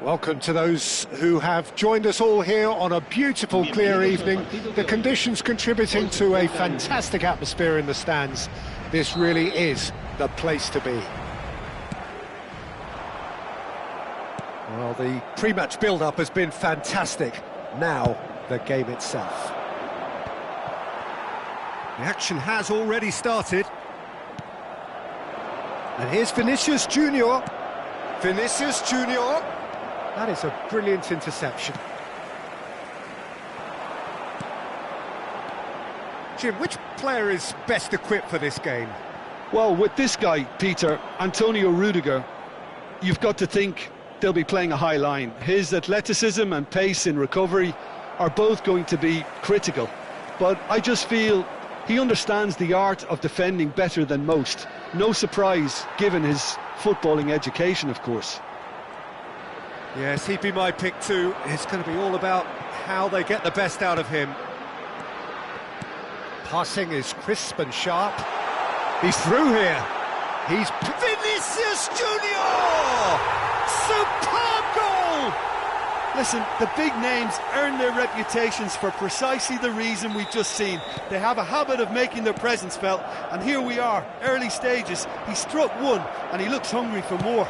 Welcome to those who have joined us all here on a beautiful, clear evening. The conditions contributing to a fantastic atmosphere in the stands. This really is the place to be. Well, the pre-match build-up has been fantastic. Now, the game itself. The action has already started. And here's Vinicius Junior. Vinicius Junior. That is a brilliant interception. Jim, which player is best equipped for this game? Well, with this guy, Peter, Antonio Rudiger, you've got to think they'll be playing a high line. His athleticism and pace in recovery are both going to be critical. But I just feel he understands the art of defending better than most. No surprise, given his footballing education, of course. Yes, he'd be my pick too. It's going to be all about how they get the best out of him. Passing is crisp and sharp. He's through here. He's Vinicius Junior! Superb goal! Listen, the big names earn their reputations for precisely the reason we've just seen. They have a habit of making their presence felt, and here we are, early stages. He struck one, and he looks hungry for more.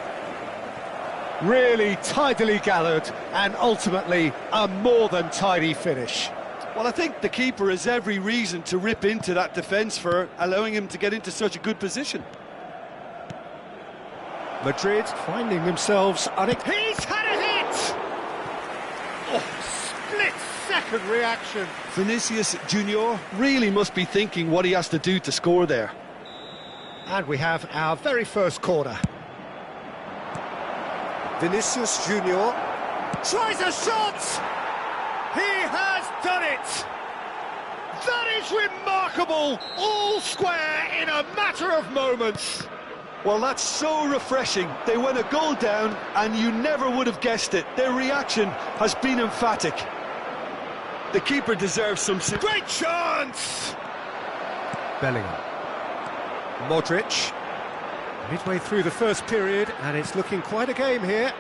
Really tidily gathered, and ultimately a more than tidy finish. Well, I think the keeper has every reason to rip into that defence for allowing him to get into such a good position. Madrid finding themselves He's had a hit! Oh, split-second reaction. Vinicius Junior really must be thinking what he has to do to score there. And we have our very first corner. Vinicius Junior tries a shot! He has done it! That is remarkable! All square in a matter of moments! Well, that's so refreshing. They went a goal down and you never would have guessed it. Their reaction has been emphatic. The keeper deserves some... Great chance! Bellingham. Modric. Midway through the first period, and it's looking quite a game here.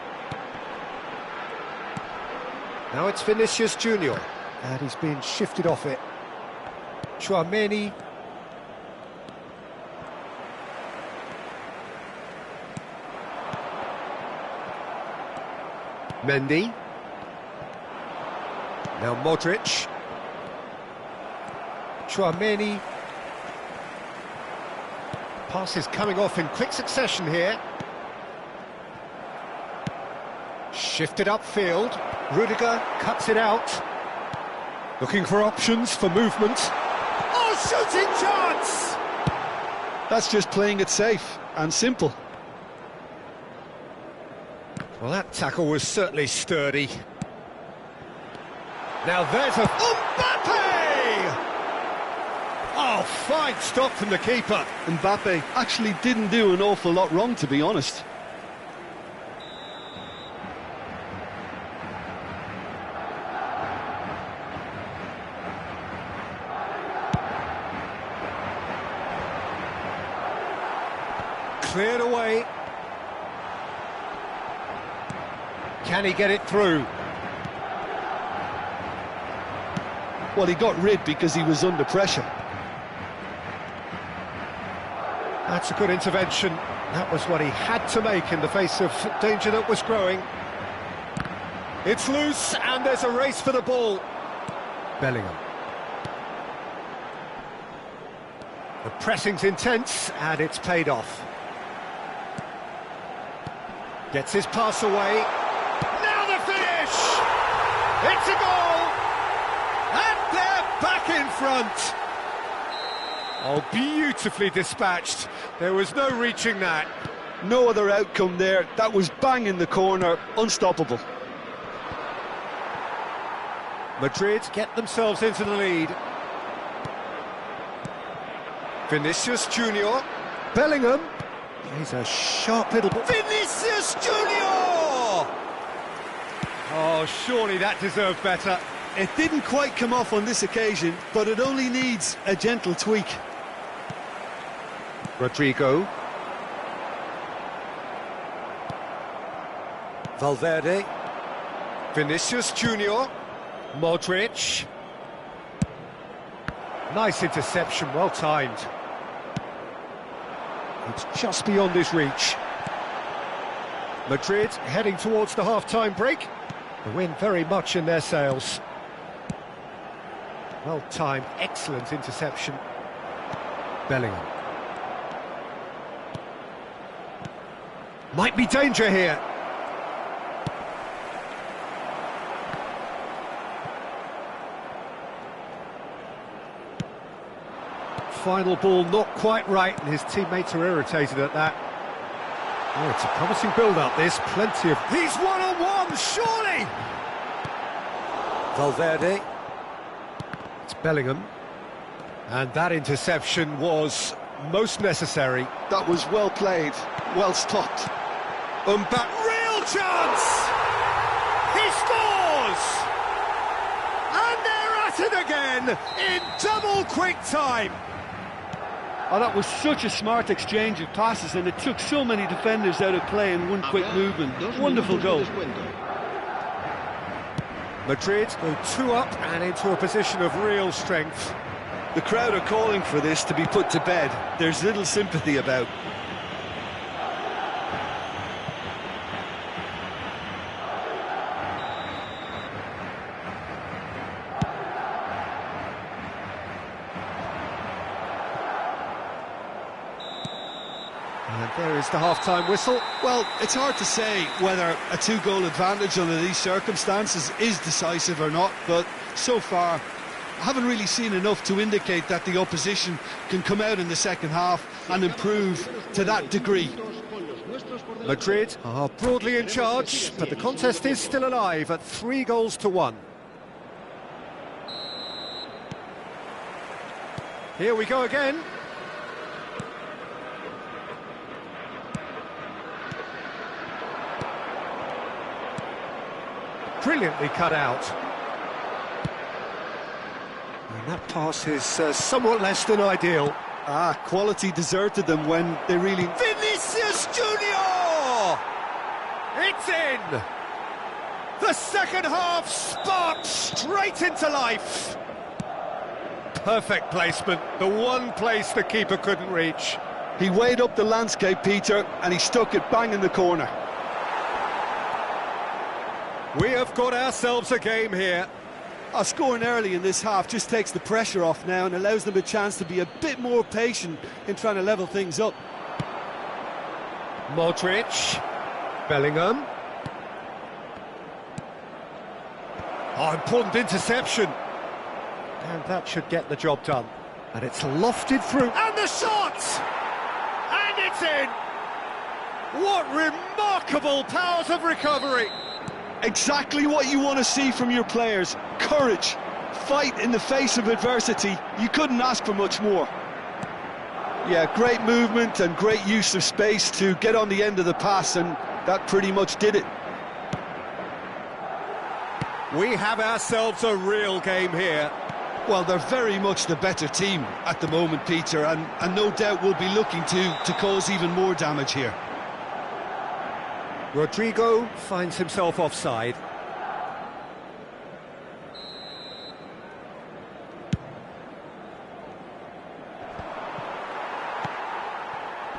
Now it's Vinicius Junior, and he's been shifted off it. Tchouaméni. Mendy. Now Modric. Tchouaméni. Passes coming off in quick succession here. Shifted upfield. Rudiger cuts it out. Looking for options for movement. Oh, shooting chance! That's just playing it safe and simple. Well, that tackle was certainly sturdy. Now there's a... Mbappe! Oh, fine stop from the keeper. Mbappe actually didn't do an awful lot wrong, to be honest. Cleared away. Can he get it through? Well, he got rid because he was under pressure. That's a good intervention. That was what he had to make in the face of danger that was growing. It's loose, and there's a race for the ball. Bellingham. The pressing's intense, and it's paid off. Gets his pass away. Now the finish! It's a goal! And they're back in front! Oh, beautifully dispatched. There was no reaching that. No other outcome there. That was bang in the corner, unstoppable. Madrid get themselves into the lead. Vinicius Junior. Bellingham. He's a sharp little ball. Vinicius Junior! Oh, surely that deserved better. It didn't quite come off on this occasion, but it only needs a gentle tweak. Rodrigo. Valverde. Vinicius Junior. Modric. Nice interception, well timed. It's just beyond his reach. Madrid heading towards the half-time break. The win very much in their sails. Well timed, excellent interception. Bellingham. Might be danger here. Final ball not quite right, and his teammates are irritated at that. Oh, it's a promising build-up, this. Plenty of... He's one-on-one, surely! Valverde. It's Bellingham. And that interception was most necessary. That was well played, well stopped. Real chance! He scores! And they're at it again in double quick time. Oh, that was such a smart exchange of passes, and it took so many defenders out of play in one quick movement. Wonderful goal. Madrid go 2 up and into a position of real strength. The crowd are calling for this to be put to bed. There's little sympathy about. And there is the half-time whistle. Well, it's hard to say whether a 2-goal advantage under these circumstances is decisive or not, but so far I haven't really seen enough to indicate that the opposition can come out in the second half and improve to that degree. Madrid are broadly in charge, but the contest is still alive at 3-1. Here we go again. Brilliantly cut out. And that pass is somewhat less than ideal. Quality deserted them when they really... Vinicius Junior! It's in! The second half sparked straight into life. Perfect placement, the one place the keeper couldn't reach. He weighed up the landscape, Peter, and he stuck it bang in the corner. We have got ourselves a game here. Scoring early in this half just takes the pressure off now and allows them a chance to be a bit more patient in trying to level things up. Modric. Bellingham. Important interception. And that should get the job done. And it's lofted through. And the shot! And it's in! What remarkable powers of recovery! Exactly what you want to see from your players. Courage, fight in the face of adversity. You couldn't ask for much more. Yeah, great movement and great use of space to get on the end of the pass, and that pretty much did it. We have ourselves a real game here. Well, they're very much the better team at the moment, Peter, and no doubt will be looking to cause even more damage here. Rodrigo finds himself offside.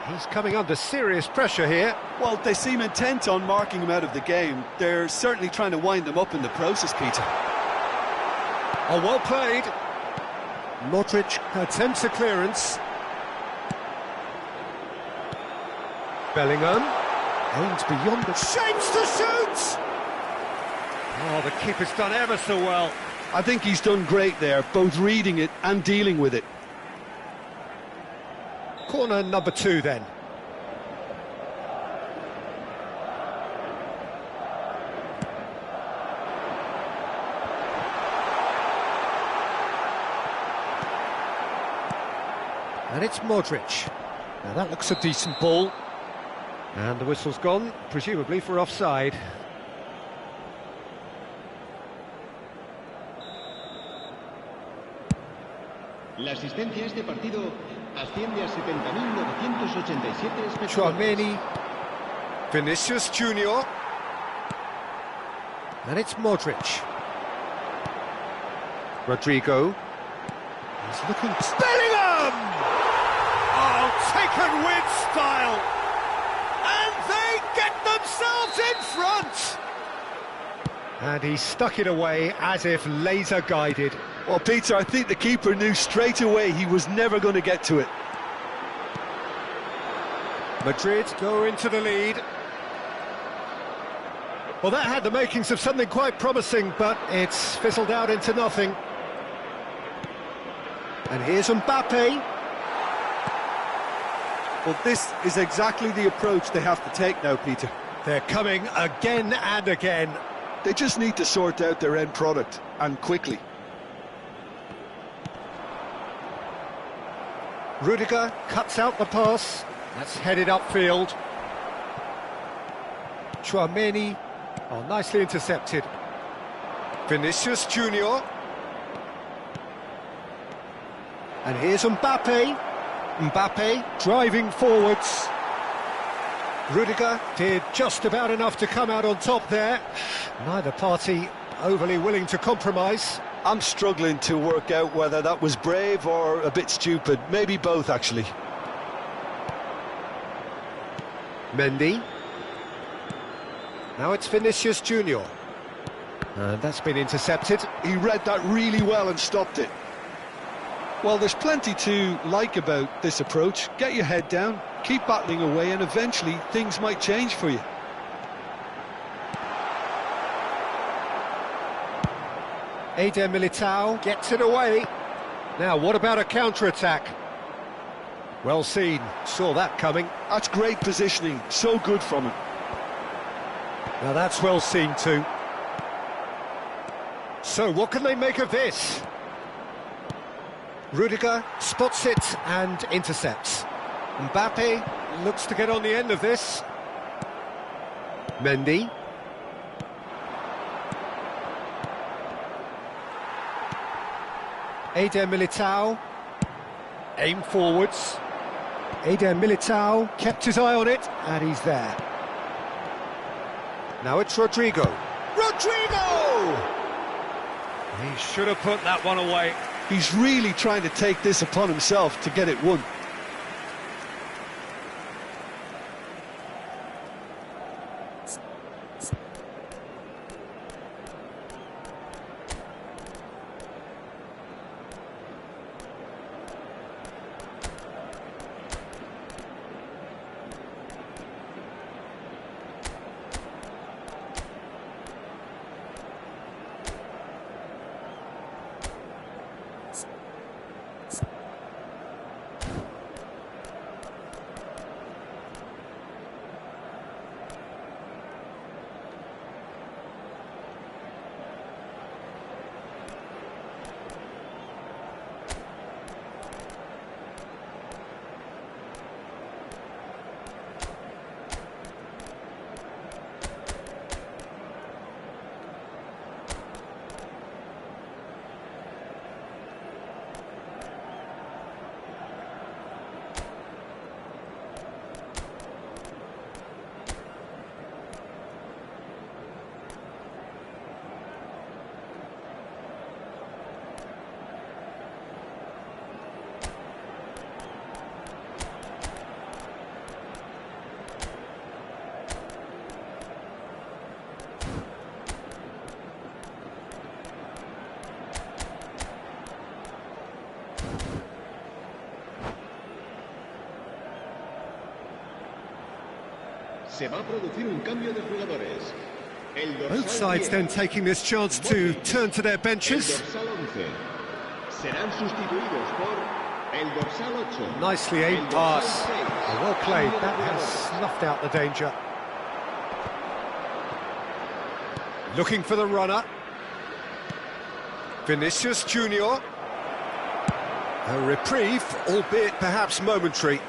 He's coming under serious pressure here. Well, they seem intent on marking him out of the game. They're certainly trying to wind him up in the process, Peter. Oh, well played. Modric attempts a clearance. Bellingham aims beyond the shapes to shoot! Oh, the keeper's done ever so well. I think he's done great there, both reading it and dealing with it. Corner number 2 then. And it's Modric. Now that looks a decent ball. And the whistle's gone, presumably for offside. La asistencia a este partido asciende a 70.987 espectadores. Chouameni, Vinicius Junior, and it's Modric. Rodrigo, he's looking... Bellingham! Oh, taken with style! And they get themselves in front! And he stuck it away as if laser-guided. Well, Peter, I think the keeper knew straight away he was never going to get to it. Madrid go into the lead. Well, that had the makings of something quite promising, but it's fizzled out into nothing. And here's Mbappe. Well, this is exactly the approach they have to take now, Peter. They're coming again and again. They just need to sort out their end product, and quickly. Rudiger cuts out the pass. That's headed upfield. Chouameni. Oh, nicely intercepted. Vinicius Junior. And here's Mbappe. Mbappe driving forwards. Rudiger did just about enough to come out on top there. Neither party overly willing to compromise. I'm struggling to work out whether that was brave or a bit stupid. Maybe both, actually. Mendy. Now it's Vinicius Junior. And that's been intercepted. He read that really well and stopped it. Well, there's plenty to like about this approach. Get your head down, keep battling away, and eventually things might change for you. Eder Militao gets it away. Now, what about a counter-attack? Well seen, saw that coming. That's great positioning, so good from him. Now that's well seen too. So, what can they make of this? Rudiger spots it and intercepts. Mbappe looks to get on the end of this. Mendy. Eder Militao. Aim forwards. Eder Militao kept his eye on it, and he's there. Now it's Rodrigo. Rodrigo! He should have put that one away. He's really trying to take this upon himself to get it won. Se va a producir un cambio de jugadores. El dorsal Both sides 10, then taking this chance to turn to their el benches. dorsal 11. Serán sustituidos por el dorsal 8. Nicely aimed el dorsal pass. 6. Well played, Cambio de that has jugadores. snuffed out the danger. Looking for the runner. Vinicius Junior. A reprieve, albeit perhaps momentary.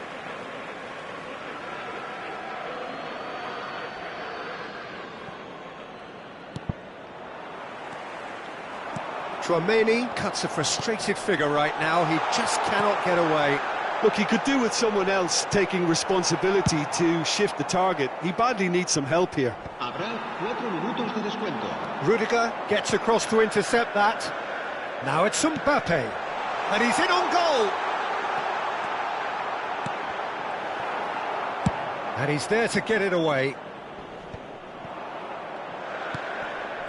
Chouameni cuts a frustrated figure right now. He just cannot get away. Look, he could do with someone else taking responsibility to shift the target. He badly needs some help here. Habrá 4 minutos de descuento. Rudiger gets across to intercept that. Now it's Mbappe, and he's in on goal. And he's there to get it away.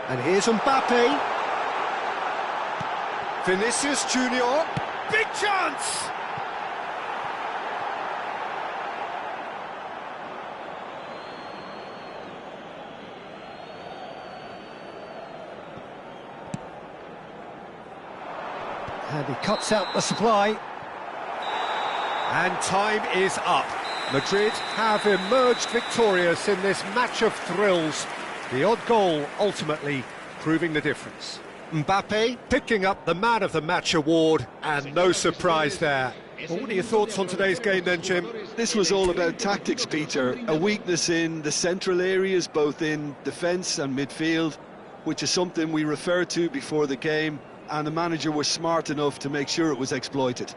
And here's Mbappe. Vinicius Junior, big chance! And he cuts out the supply. And time is up. Madrid have emerged victorious in this match of thrills. The odd goal ultimately proving the difference. Mbappe picking up the Man of the Match award, and no surprise there. Well, what are your thoughts on today's game then, Jim? This was all about tactics, Peter. A weakness in the central areas, both in defence and midfield, which is something we referred to before the game, and the manager was smart enough to make sure it was exploited.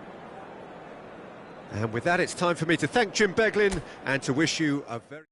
And with that, it's time for me to thank Jim Beglin and to wish you a very...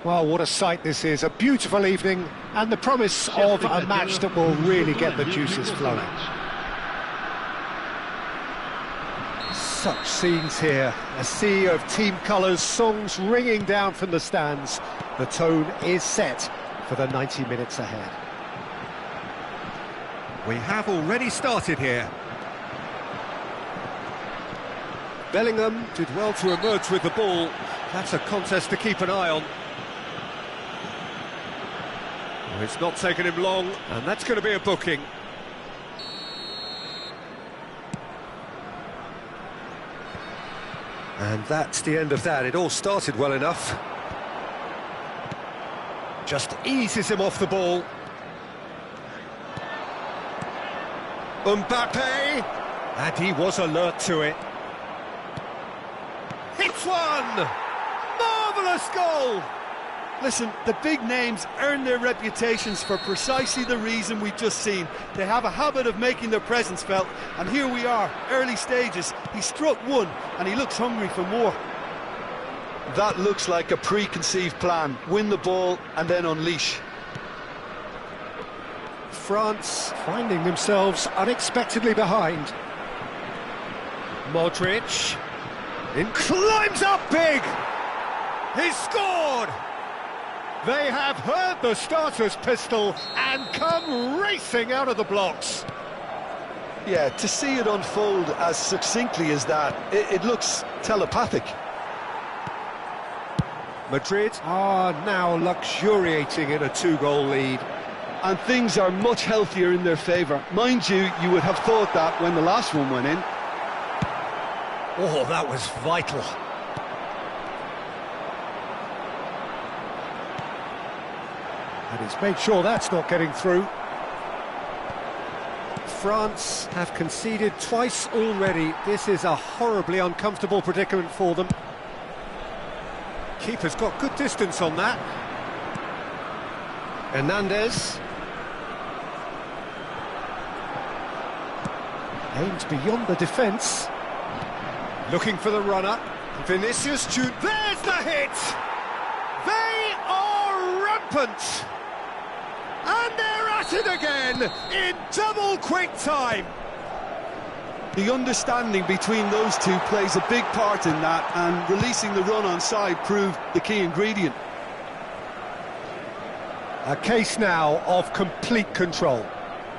Well, what a sight this is, a beautiful evening, and the promise of a match that will really get the juices flowing. Such scenes here, a sea of team colours, songs ringing down from the stands. The tone is set for the 90 minutes ahead. We have already started here. Bellingham did well to emerge with the ball. That's a contest to keep an eye on. Well, it's not taken him long, and that's going to be a booking. And that's the end of that. It all started well enough. Just eases him off the ball. Mbappe! And he was alert to it. Hits one! Marvellous goal! Listen, the big names earn their reputations for precisely the reason we've just seen. They have a habit of making their presence felt, and here we are, early stages. He struck one, and he looks hungry for more. That looks like a preconceived plan. Win the ball, and then unleash. France finding themselves unexpectedly behind. Modric. In climbs up big! He's scored! They have heard the starter's pistol and come racing out of the blocks. Yeah, to see it unfold as succinctly as that, it looks telepathic. Madrid are now luxuriating in a 2-goal lead. And things are much healthier in their favour. Mind you, you would have thought that when the last one went in. Oh, that was vital. And he's made sure that's not getting through. France have conceded twice already. This is a horribly uncomfortable predicament for them. Keeper's got good distance on that. Hernandez. Aimed beyond the defence. Looking for the runner. Vinicius Junior. There's the hit! They are rampant! And they're at it again in double quick time. The understanding between those two plays a big part in that, and releasing the run on side proved the key ingredient. A case now of complete control.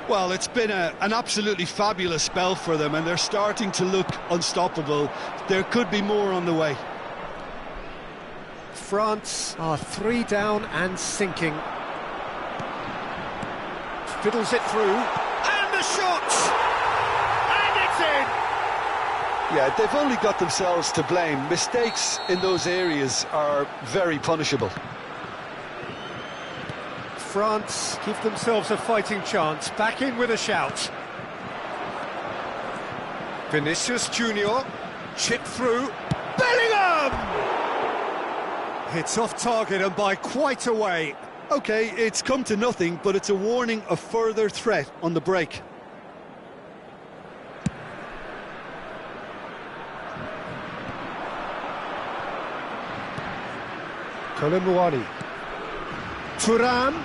Well, it's been an absolutely fabulous spell for them, and they're starting to look unstoppable. There could be more on the way. France are 3 down and sinking. Fiddles it through, and the shot! And it's in! Yeah, they've only got themselves to blame. Mistakes in those areas are very punishable. France give themselves a fighting chance, back in with a shout. Vinicius Junior, chip through, Bellingham! Hits off target and by quite a way. OK, it's come to nothing, but it's a warning of further threat on the break. Kolomuani. Thuram.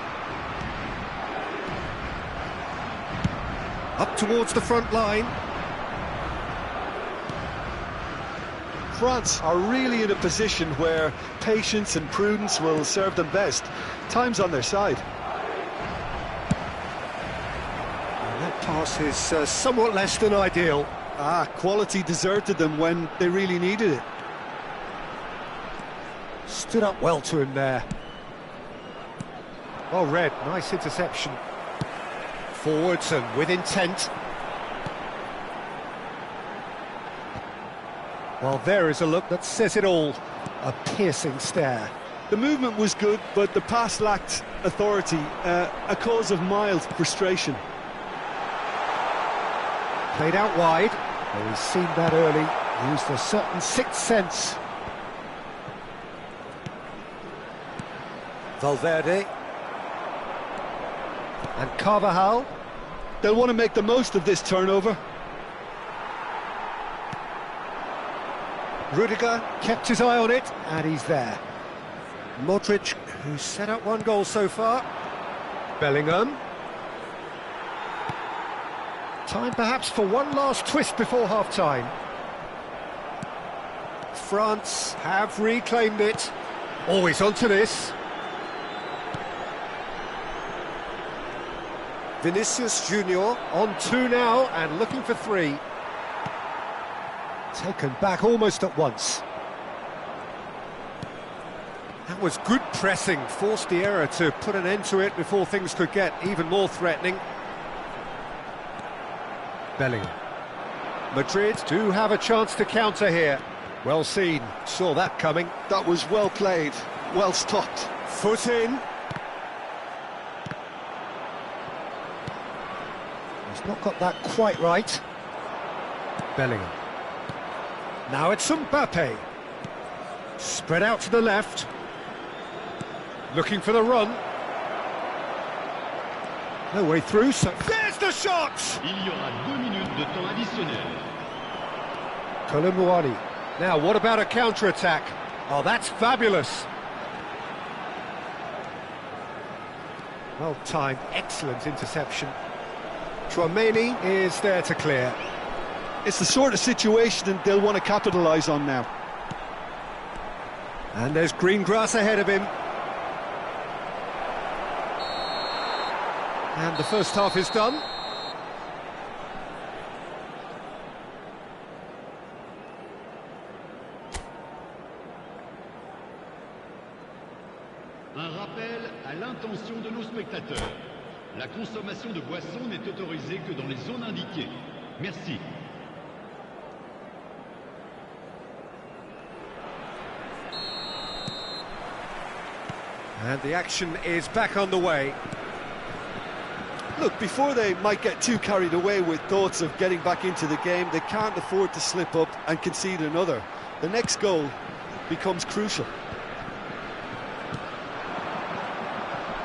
Up towards the front line. France are really in a position where patience and prudence will serve them best. Time's on their side. And that pass is somewhat less than ideal. Quality deserted them when they really needed it. Stood up well to him there. Well read, nice interception. Forwards and with intent. Well, there is a look that says it all. A piercing stare. The movement was good, but the pass lacked authority, a cause of mild frustration. Played out wide. Well, he's seen that early. Used a certain sixth sense. Valverde. And Carvajal. They'll want to make the most of this turnover. Rudiger kept his eye on it, and he's there. Modric who's set up one goal so far. Bellingham. Time perhaps for one last twist before half-time. France have reclaimed it. Always onto this. Vinicius Junior on 2 now and looking for 3. Taken back almost at once. That was good pressing, forced the error to put an end to it before things could get even more threatening. Bellingham. Madrid do have a chance to counter here. Well seen, saw that coming. That was well played, well stopped. Foot in. He's not got that quite right. Bellingham. Now it's Mbappe. Spread out to the left. Looking for the run. No way through, so there's the shot! Il y aura 2 minutes de temps additionnel. Colomboani. Now, what about a counter-attack? Oh, that's fabulous. Well timed, excellent interception. Chouameni is there to clear. It's the sort of situation that they'll want to capitalise on now. And there's green grass ahead of him. And the first half is done. Un rappel à l'intention de nos spectateurs. La consommation de boissons n'est autorisée que dans les zones indiquées. Merci. And the action is back on the way. Look, before they might get too carried away with thoughts of getting back into the game, they can't afford to slip up and concede another. The next goal becomes crucial.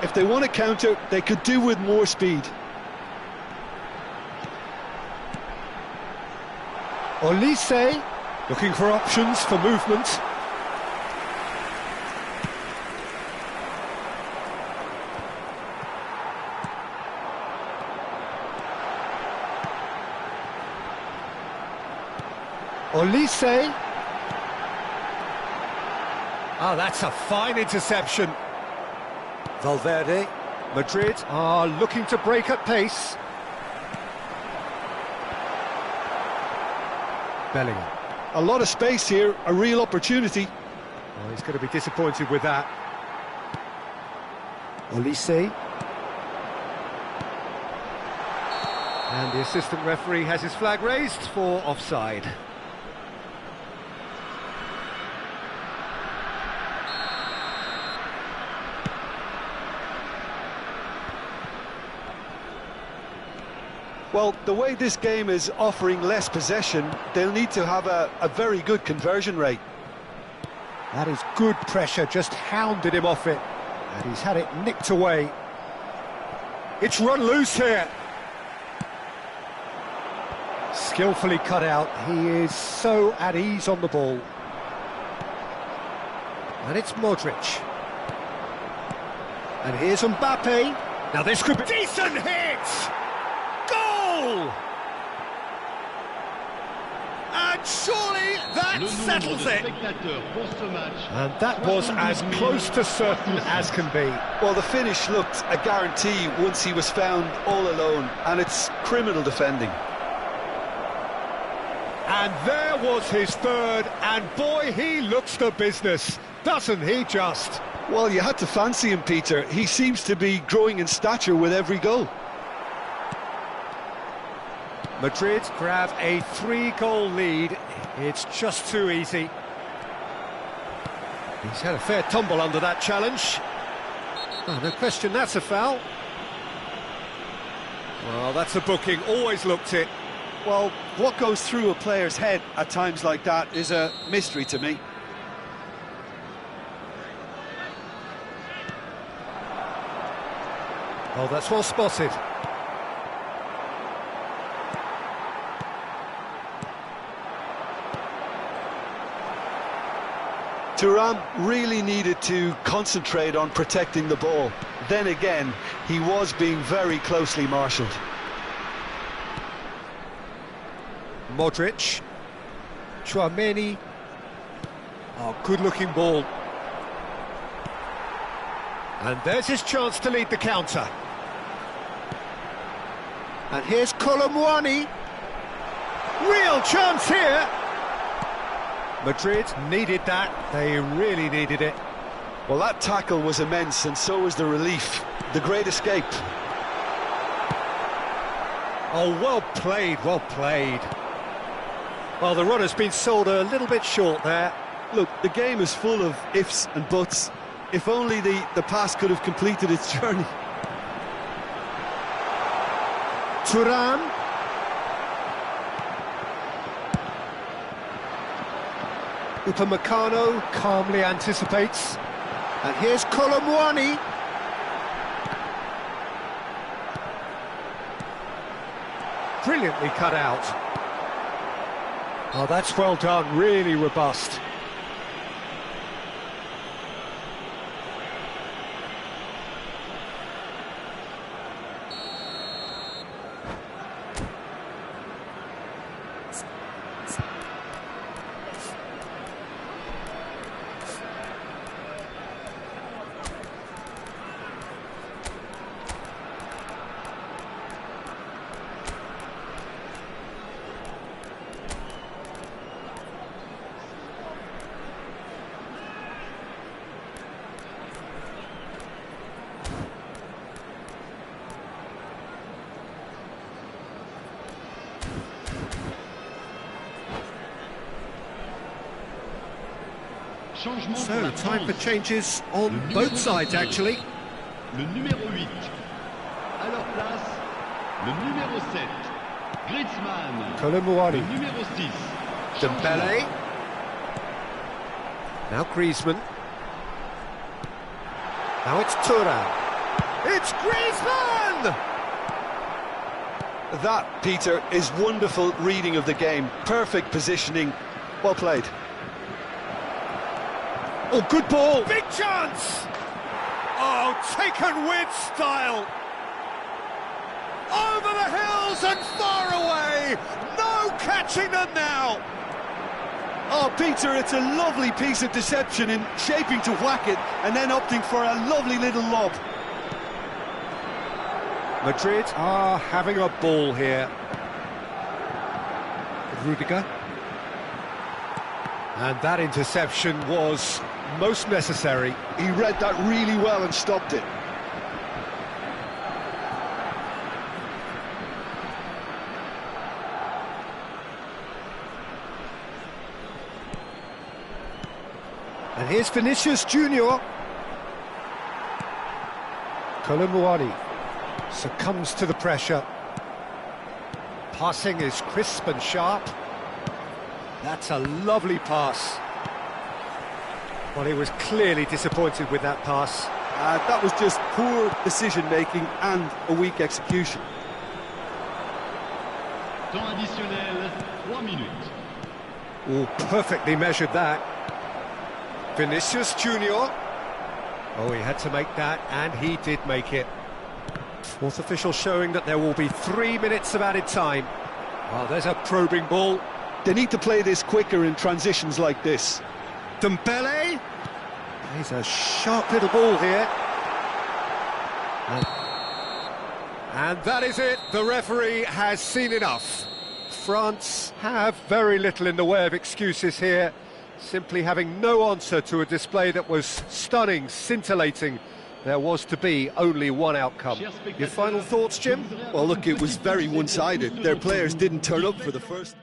If they want to counter, they could do with more speed. Olise, looking for options for movement. Olise. Ah, that's a fine interception. Valverde. Madrid are looking to break at pace. Bellingham. A lot of space here, a real opportunity. Oh, he's going to be disappointed with that. Olise. And the assistant referee has his flag raised for offside. Well, the way this game is offering less possession, they'll need to have a very good conversion rate. That is good pressure, just hounded him off it. And he's had it nicked away. It's run loose here. Skillfully cut out. He is so at ease on the ball. And it's Modric. And here's Mbappe. Now this could be... Decent hit! Goal! And surely that settles it. And that was as close to certain as can be. Well, the finish looked a guarantee once he was found all alone, and it's criminal defending. And there was his third, and boy, he looks the business, doesn't he just? Well, you had to fancy him, Peter. He seems to be growing in stature with every goal. Madrid grab a 3-goal lead. It's just too easy. He's had a fair tumble under that challenge. Oh, no question, that's a foul. Well, that's a booking, always looked it. Well, what goes through a player's head at times like that is a mystery to me. Oh, that's well spotted. Thuram really needed to concentrate on protecting the ball. Then again, he was being very closely marshalled. Modric. Chouameni. Oh, good-looking ball. And there's his chance to lead the counter. And here's Colomwani. Real chance here. Madrid needed that. They really needed it. Well, that tackle was immense, and so was the relief. The great escape. Oh, well played, well played. Well, the runner's been sold a little bit short there. Look, the game is full of ifs and buts. If only the pass could have completed its journey. Thuram. Upamecano calmly anticipates. And here's Colomwani. Brilliantly cut out. Oh, that's well done, really robust. So, time for changes on both sides, actually. Le numéro 8. À leur place, le numéro 7. Griezmann. Colomwani. Le numéro 6. Dembele. Now Griezmann. Now it's Thuram. It's Griezmann! That, Peter, is wonderful reading of the game. Perfect positioning. Well played. Oh, good ball! Big chance! Oh, taken with style! Over the hills and far away! No catching them now! Oh, Peter, it's a lovely piece of deception in shaping to whack it and then opting for a lovely little lob. Madrid are having a ball here. Rudiger. And that interception was most necessary. He read that really well and stopped it. And here's Vinicius Junior. Colomwani succumbs to the pressure. Passing is crisp and sharp. That's a lovely pass. Well, he was clearly disappointed with that pass. That was just poor decision-making and a weak execution. Temps additionnel, 3 minutes. Oh, perfectly measured that. Vinicius Junior. Oh, he had to make that, and he did make it. Fourth official showing that there will be 3 minutes of added time. Oh, there's a probing ball. They need to play this quicker in transitions like this. Dembele plays a sharp little ball here. And that is it. The referee has seen enough. France have very little in the way of excuses here, simply having no answer to a display that was stunning, scintillating. There was to be only one outcome. Your final thoughts, Jim? Well, look, it was very one-sided. Their players didn't turn up for the first...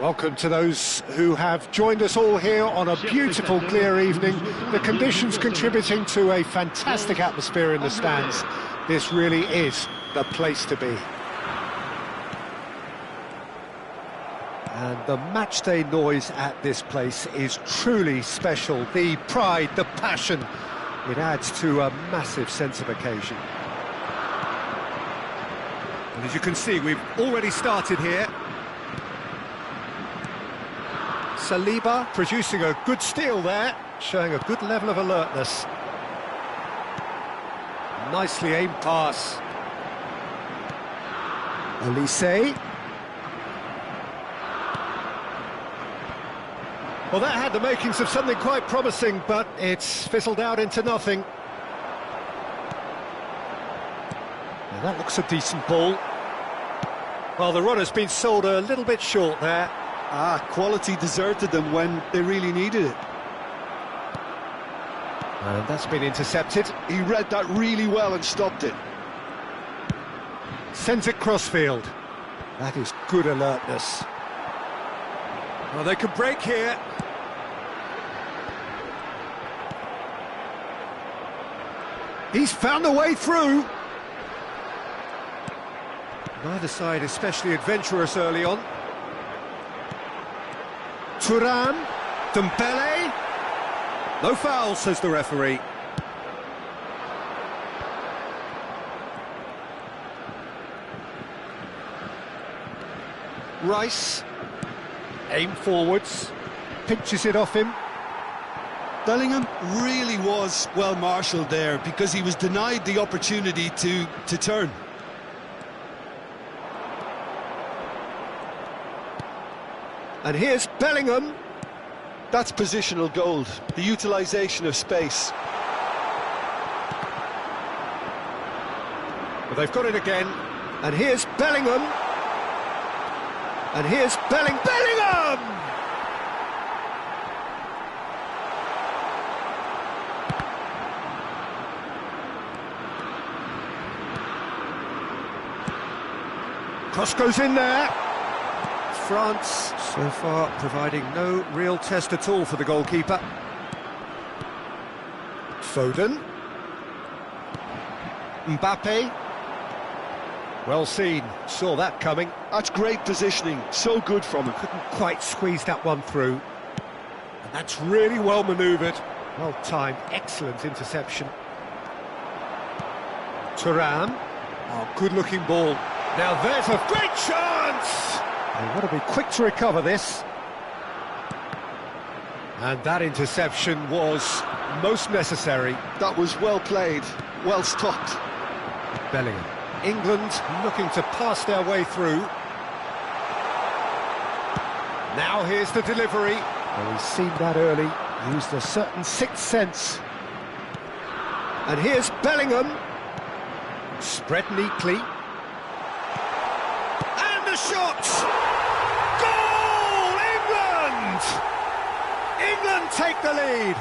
Welcome to those who have joined us all here on a beautiful, clear evening. The conditions contributing to a fantastic atmosphere in the stands. This really is the place to be. And the matchday noise at this place is truly special. The pride, the passion, it adds to a massive sense of occasion. And as you can see, we've already started here. Saliba producing a good steal there, showing a good level of alertness. Nicely aimed pass. Elise. Well, that had the makings of something quite promising, but it's fizzled out into nothing. Now that looks a decent ball. Well, the runner's been sold a little bit short there. Quality deserted them when they really needed it. And that's been intercepted. He read that really well and stopped it. Sends it crossfield. That is good alertness. Well, they can break here. He's found a way through. Neither side especially adventurous early on. Thuram, Dembele. No foul, says the referee. Rice, aim forwards, pinches it off him. Bellingham really was well marshalled there because he was denied the opportunity to turn. And here's Bellingham. That's positional gold, the utilisation of space. Well, they've got it again. And here's Bellingham. And here's Bellingham! Cross goes in there. France, so far, providing no real test at all for the goalkeeper. Foden. Mbappe. Well seen, saw that coming. That's great positioning, so good from him. Couldn't quite squeeze that one through. And that's really well manoeuvred. Well timed, excellent interception. Thuram. Oh, good looking ball. Now there's a great chance! They've got to be quick to recover this. And that interception was most necessary. That was well played, well stopped. Bellingham. England looking to pass their way through. Now here's the delivery. Well, he's seen that early, used a certain sixth sense. And here's Bellingham. Spread neatly. And the shot! Goal! England! England take the lead.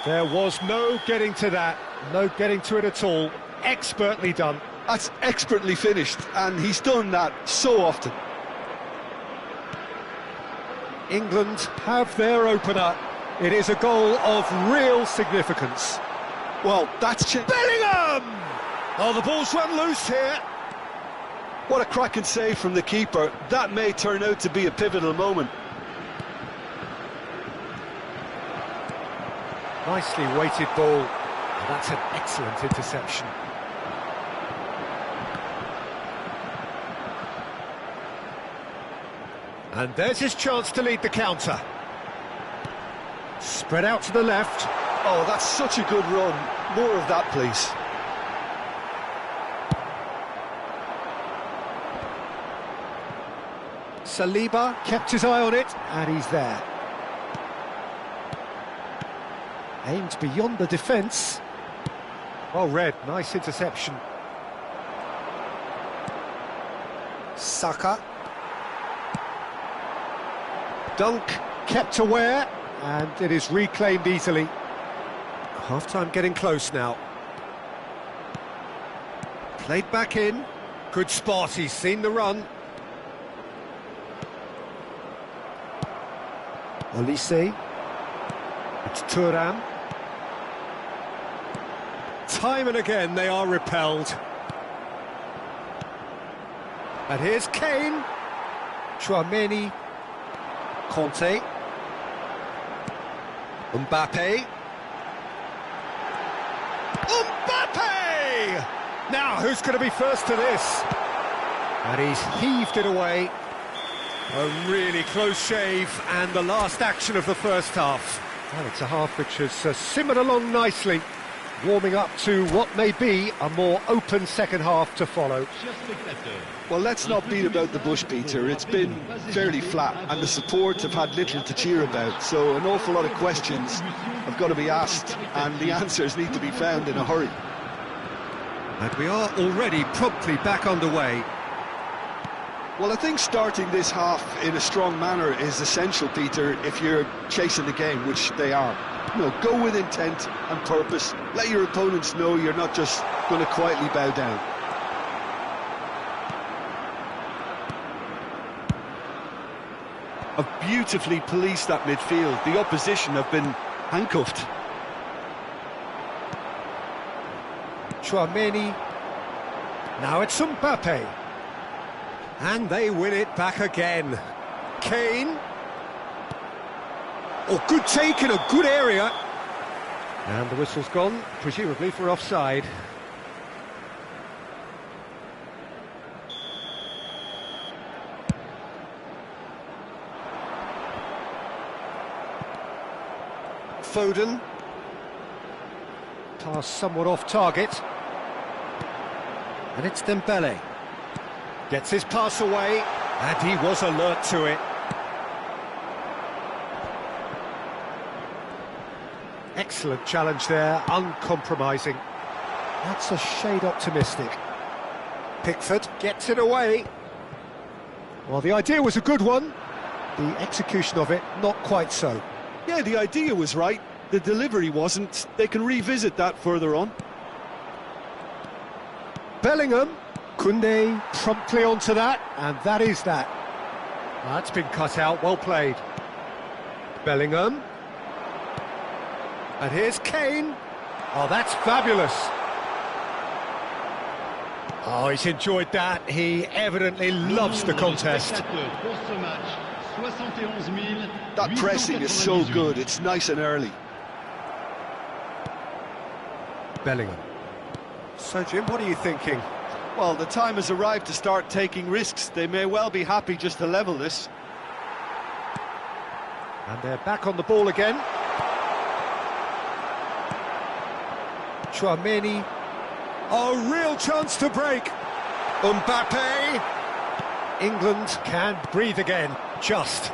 There was no getting to that, no getting to it at all. Expertly done. That's expertly finished, and he's done that so often. England have their opener. It is a goal of real significance. Well, that's... Bellingham! Oh, the ball's run loose here. What a cracking save from the keeper. That may turn out to be a pivotal moment. Nicely weighted ball. That's an excellent interception. And there's his chance to lead the counter. Spread out to the left. Oh, that's such a good run. More of that, please. Saliba kept his eye on it, and he's there. Aimed beyond the defence. Well read, nice interception. Saka. Dunk kept aware, and it is reclaimed easily. Half-time getting close now. Played back in. Good spot, he's seen the run. Olise. It's Thuram. Time and again they are repelled. And here's Kane. Tchouaméni. Conte. Mbappe. Mbappe! Now, who's going to be first to this? And he's heaved it away. A really close shave, and the last action of the first half. Well, it's a half which has simmered along nicely, warming up to what may be a more open second half to follow. Well, let's not beat about the bush, Peter. It's been fairly flat, and the supports have had little to cheer about, so an awful lot of questions have got to be asked, and the answers need to be found in a hurry. And we are already promptly back underway. Well, I think starting this half in a strong manner is essential, Peter, if you're chasing the game, which they are. You know, go with intent and purpose. Let your opponents know you're not just going to quietly bow down. Have beautifully policed that midfield. The opposition have been handcuffed. Tchouaméni. Now it's Mbappe. And they win it back again. Kane. Oh, good take in a good area. And the whistle's gone, presumably for offside. Foden. Pass somewhat off target. And it's Dembele. Gets his pass away, and he was alert to it. Excellent challenge there, uncompromising. That's a shade optimistic. Pickford gets it away. Well, the idea was a good one. The execution of it, not quite so. Yeah, the idea was right. The delivery wasn't. They can revisit that further on. Bellingham. Koundé promptly onto that, and that is that. That's been cut out, well played. Bellingham. And here's Kane. Oh, that's fabulous. Oh, he's enjoyed that. He evidently loves the contest. That pressing is so good, it's nice and early. Bellingham. So, Jim, what are you thinking? Well, the time has arrived to start taking risks. They may well be happy just to level this. And they're back on the ball again. Tchouaméni. Oh, real chance to break. Mbappe. England can breathe again, just.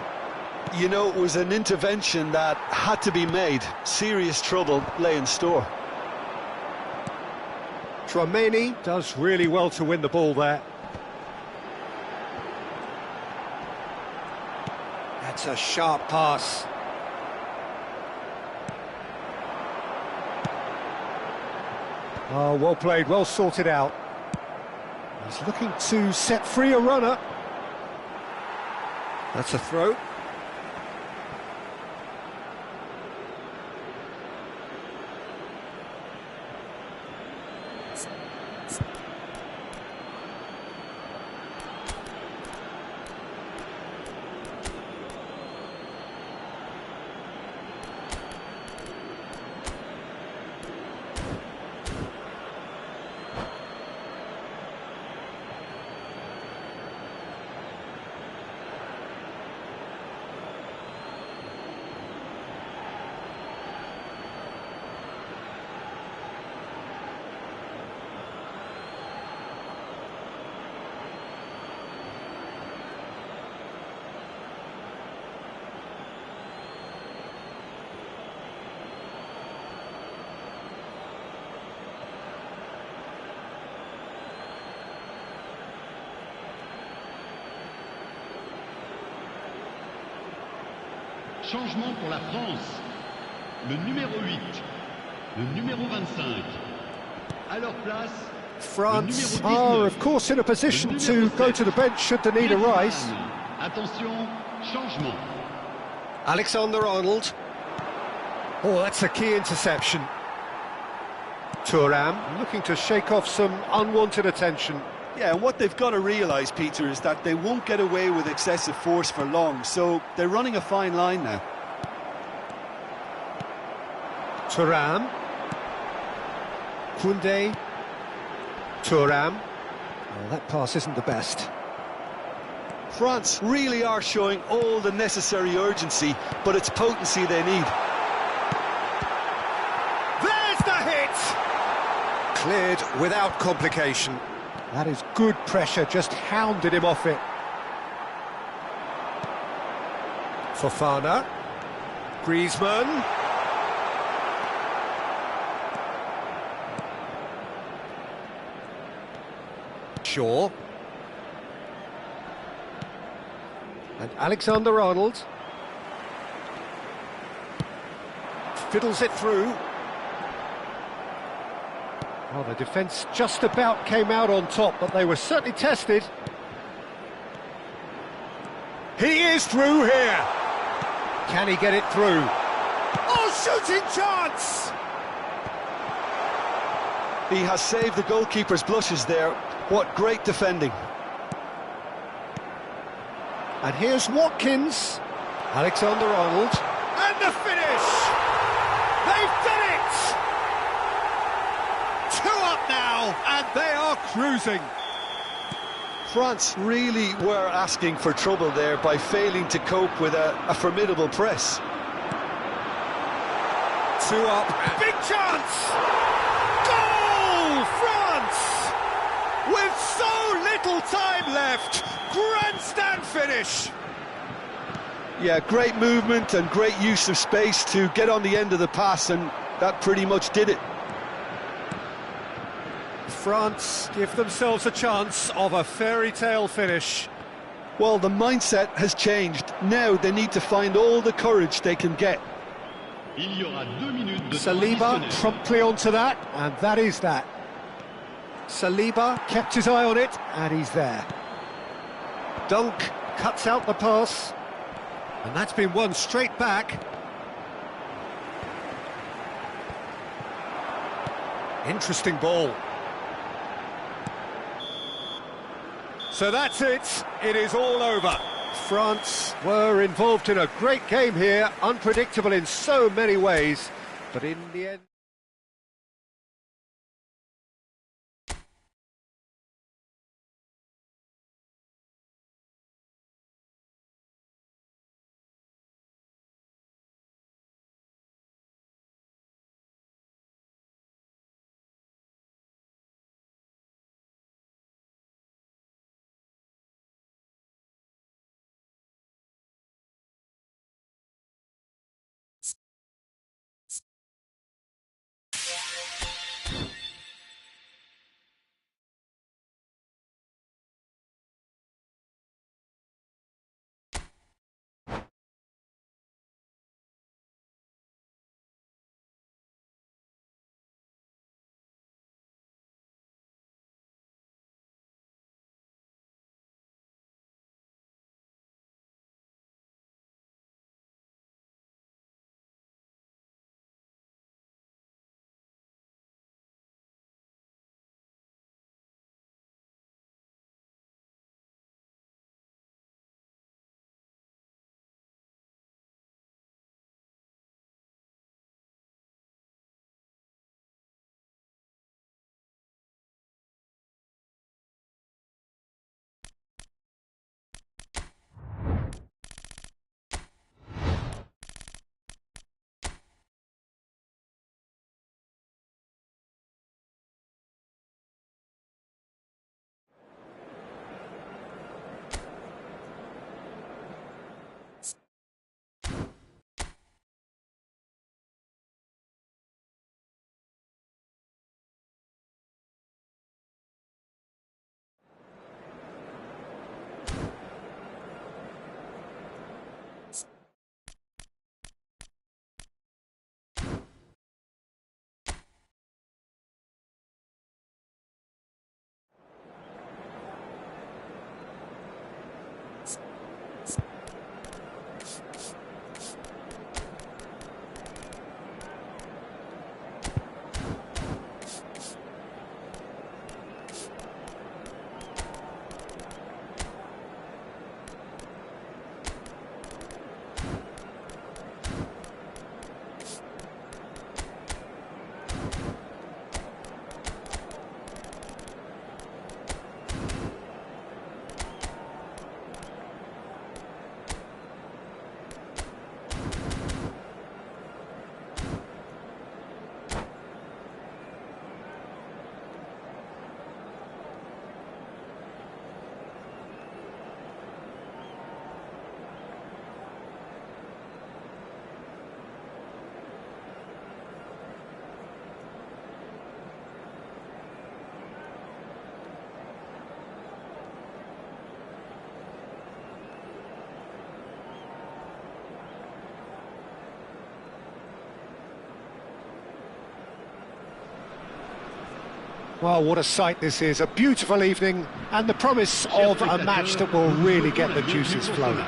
You know, it was an intervention that had to be made. Serious trouble lay in store. Tchouaméni does really well to win the ball there. That's a sharp pass. Oh, well played, well sorted out. He's looking to set free a runner. That's a throw. Changement pour la France. Le numéro 8, le numéro 25. À leur place, France are, of course, in a position to go to the bench should the need arise. Attention, changement. Alexander-Arnold. Oh, that's a key interception. Thuram looking to shake off some unwanted attention. Yeah, and what they've got to realise, Peter, is that they won't get away with excessive force for long, so they're running a fine line now. Thuram. Koundé. Thuram. Well, that pass isn't the best. France really are showing all the necessary urgency, but it's potency they need. There's the hit! Cleared without complication. That is good pressure, just hounded him off it. Fofana. Griezmann. Shaw. And Alexander-Arnold. Fiddles it through. Well, the defence just about came out on top, but they were certainly tested. He is through here. Can he get it through? Oh, shooting chance! He has saved the goalkeeper's blushes there. What great defending. And here's Watkins. Alexander-Arnold. And the finish! They've done it! 2 up now, and they are cruising. France really were asking for trouble there by failing to cope with a formidable press. 2 up. Big chance! Goal! France! With so little time left, grandstand finish. Yeah, great movement and great use of space to get on the end of the pass, and that pretty much did it. France give themselves a chance of a fairy tale finish. Well, the mindset has changed. Now they need to find all the courage they can get. Il y aura 2 minutes de Saliba temps additionnel. promptly onto that, and that is that. Saliba kept his eye on it, and he's there. Dunk cuts out the pass, and that's been won straight back. Interesting ball. So that's it. It is all over. France were involved in a great game here, unpredictable in so many ways, but in the end... Well, what a sight this is, a beautiful evening and the promise of a match that will really get the juices flowing.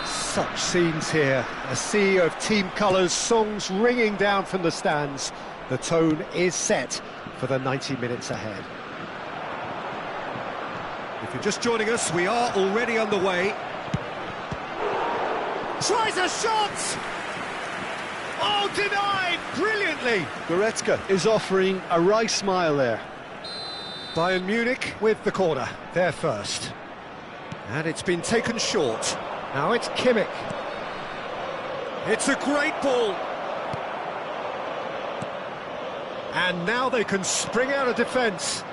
Such scenes here, a sea of team colours, songs ringing down from the stands. The tone is set for the 90 minutes ahead. If you're just joining us, we are already underway. Tries a shot! Oh, denied brilliantly! Goretzka is offering a right smile there. Bayern Munich with the corner, they're first. And it's been taken short. Now it's Kimmich. It's a great ball. And now they can spring out of defence.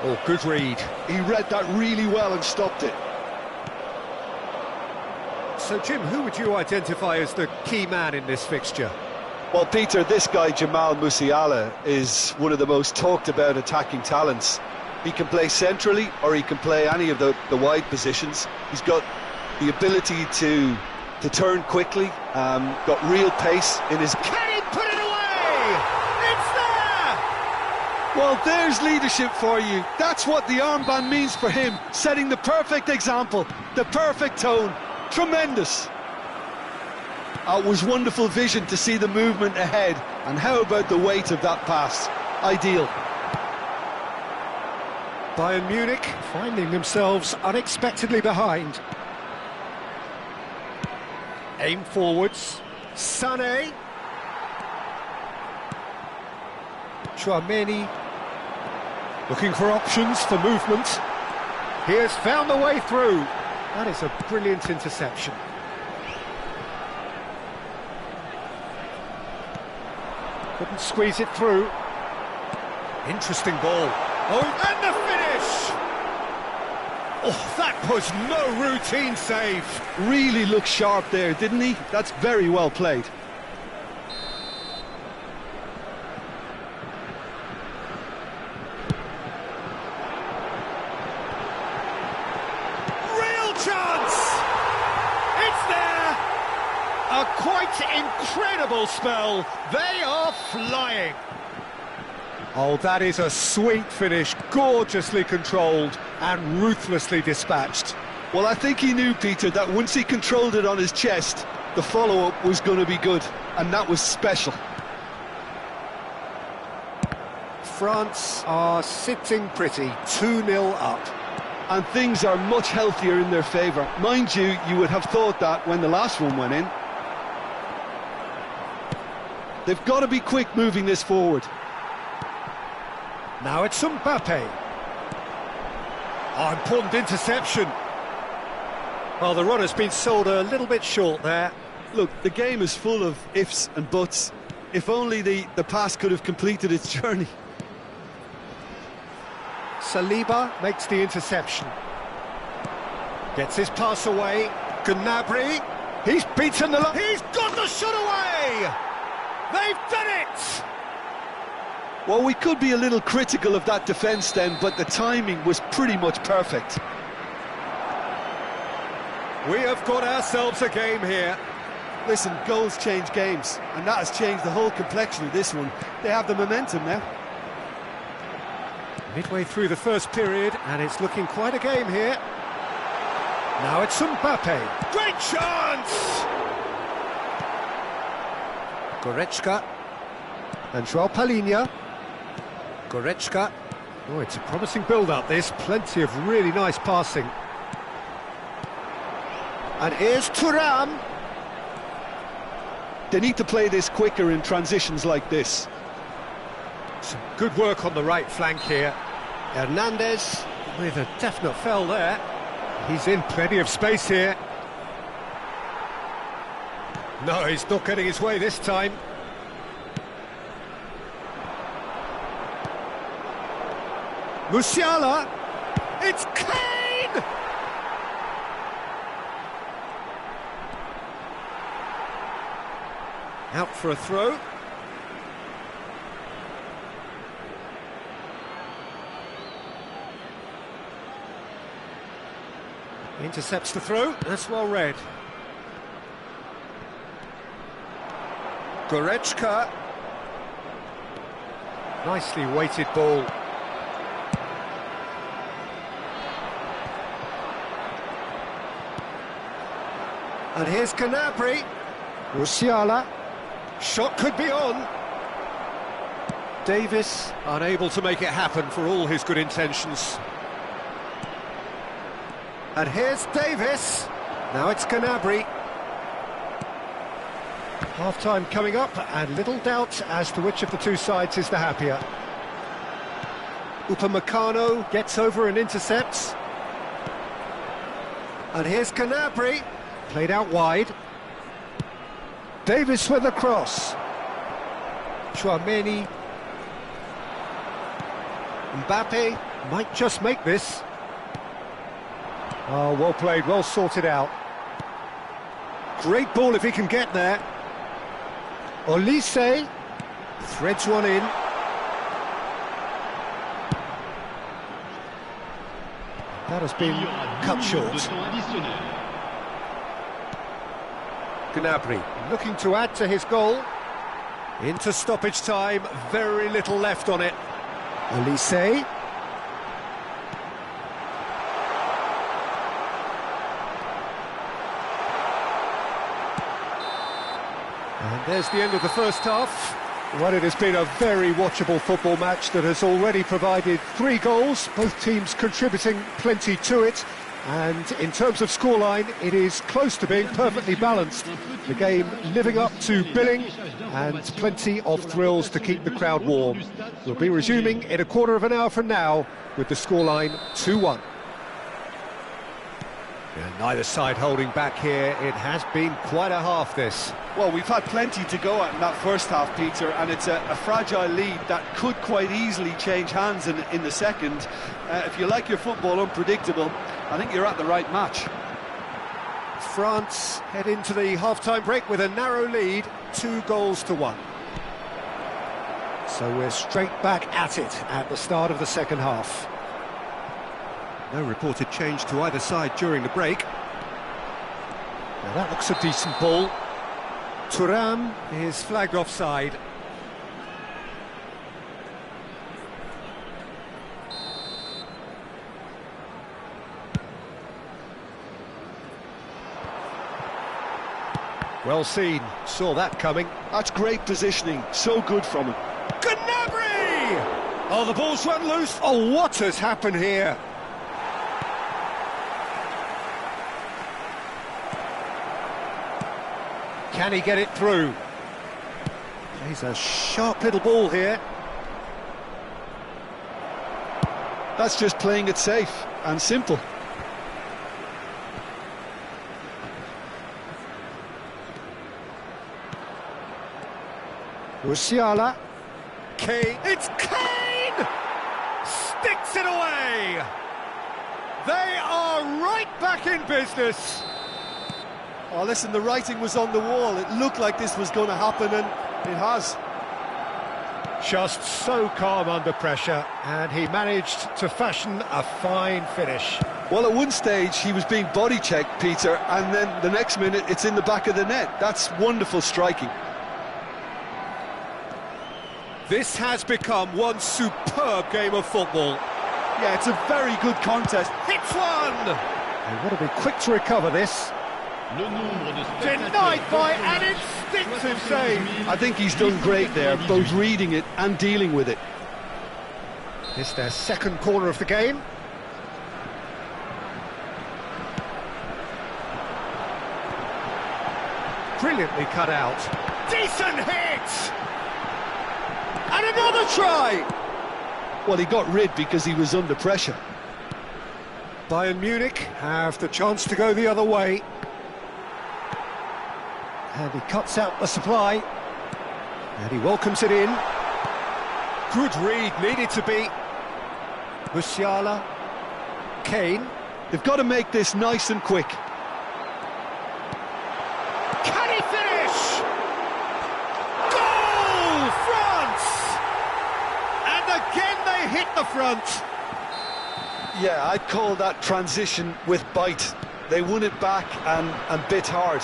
Oh, good read. He read that really well and stopped it. So, Jim, who would you identify as the key man in this fixture? Well, Peter, this guy, Jamal Musiala, is one of the most talked about attacking talents. He can play centrally or he can play any of the wide positions. He's got the ability to turn quickly, got real pace in his... Can he put it away? It's there! Well, there's leadership for you. That's what the armband means for him, setting the perfect example, the perfect tone. Tremendous. It was wonderful vision to see the movement ahead, and how about the weight of that pass? Ideal. Bayern Munich finding themselves unexpectedly behind. Aim forwards. Sané. Chouameni looking for options for movement. He has found the way through. That is a brilliant interception. Couldn't squeeze it through. Interesting ball. Oh, and the finish! Oh, that was no routine save. Really looked sharp there, didn't he? That's very well played. Real chance! It's there! A quite incredible spell. They are flying. Oh, that is a sweet finish, gorgeously controlled and ruthlessly dispatched. Well, I think he knew, Peter, that once he controlled it on his chest, the follow-up was going to be good, and that was special. France are sitting pretty, 2-0 up. And things are much healthier in their favour. Mind you, you would have thought that when the last one went in. They've got to be quick moving this forward. Now it's Mbappe. Oh, important interception. Well, the run has been sold a little bit short there. Look, the game is full of ifs and buts. If only the pass could have completed its journey. Saliba makes the interception. Gets his pass away. Gnabry. He's beaten the... He's got the shot away! They've done it! Well, we could be a little critical of that defence then, but the timing was pretty much perfect. We have got ourselves a game here. Listen, goals change games, and that has changed the whole complexion of this one. They have the momentum now. Midway through the first period, and it's looking quite a game here. Now it's Mbappe. Great chance! Goretzka. And João Palhinha. Goretzka. Oh, it's a promising build-up, this. Plenty of really nice passing. And here's Thuram. They need to play this quicker in transitions like this. Some good work on the right flank here. Hernandez with a definite foul there. He's in plenty of space here. No, he's not getting his way this time. Musiala. It's Kane! Out for a throw. Intercepts the throw. That's well read. Goretzka. Nicely weighted ball. And here's Gnabry. Musiala. Shot could be on. Davis unable to make it happen for all his good intentions. And here's Davis. Now it's Gnabry. Half-time coming up, and little doubt as to which of the two sides is the happier. Upamecano gets over and intercepts. And here's Gnabry. Played out wide. Davis with a cross. Chouameni. Mbappe might just make this. Oh, well played, well sorted out. Great ball if he can get there. Olise threads one in. That has been cut short. Gnabry looking to add to his goal. Into stoppage time, very little left on it. Olise. And there's the end of the first half. Well, it has been a very watchable football match that has already provided 3 goals, both teams contributing plenty to it. And in terms of scoreline, it is close to being perfectly balanced. The game living up to billing and plenty of thrills to keep the crowd warm. We'll be resuming in a quarter of an hour from now with the scoreline 2-1. And neither side holding back here. It has been quite a half, this. Well, we've had plenty to go at in that first half, Peter, and it's a fragile lead that could quite easily change hands in the second. If you like your football unpredictable, I think you're at the right match. France head into the half-time break with a narrow lead, 2-1. So we're straight back at it at the start of the second half. No reported change to either side during the break. Now that looks a decent ball. Thuram is flagged offside. Well seen, saw that coming. That's great positioning, so good from him. Gnabry! Oh, the ball's run loose. Oh, what has happened here? Can he get it through? He's a sharp little ball here. That's just playing it safe and simple. Musiala. Kane. It's Kane! Sticks it away! They are right back in business. Oh, listen, the writing was on the wall. It looked like this was going to happen, and it has. Just so calm under pressure, and he managed to fashion a fine finish. Well, at one stage, he was being body-checked, Peter, and then the next minute, it's in the back of the net. That's wonderful striking. This has become one superb game of football. Yeah, it's a very good contest. Hits one! They want to be quick to recover this. Denied by an instinctive save. I think he's done great there, both reading it and dealing with it. It's their second corner of the game. Brilliantly cut out. Decent hit! And another try! Well, he got rid because he was under pressure. Bayern Munich have the chance to go the other way. And he cuts out the supply. And he welcomes it in. Good read, needed to be. Musiala. Kane. They've got to make this nice and quick. Can he finish? Goal! France! And again they hit the front. Yeah, I'd call that transition with bite. They won it back and bit hard.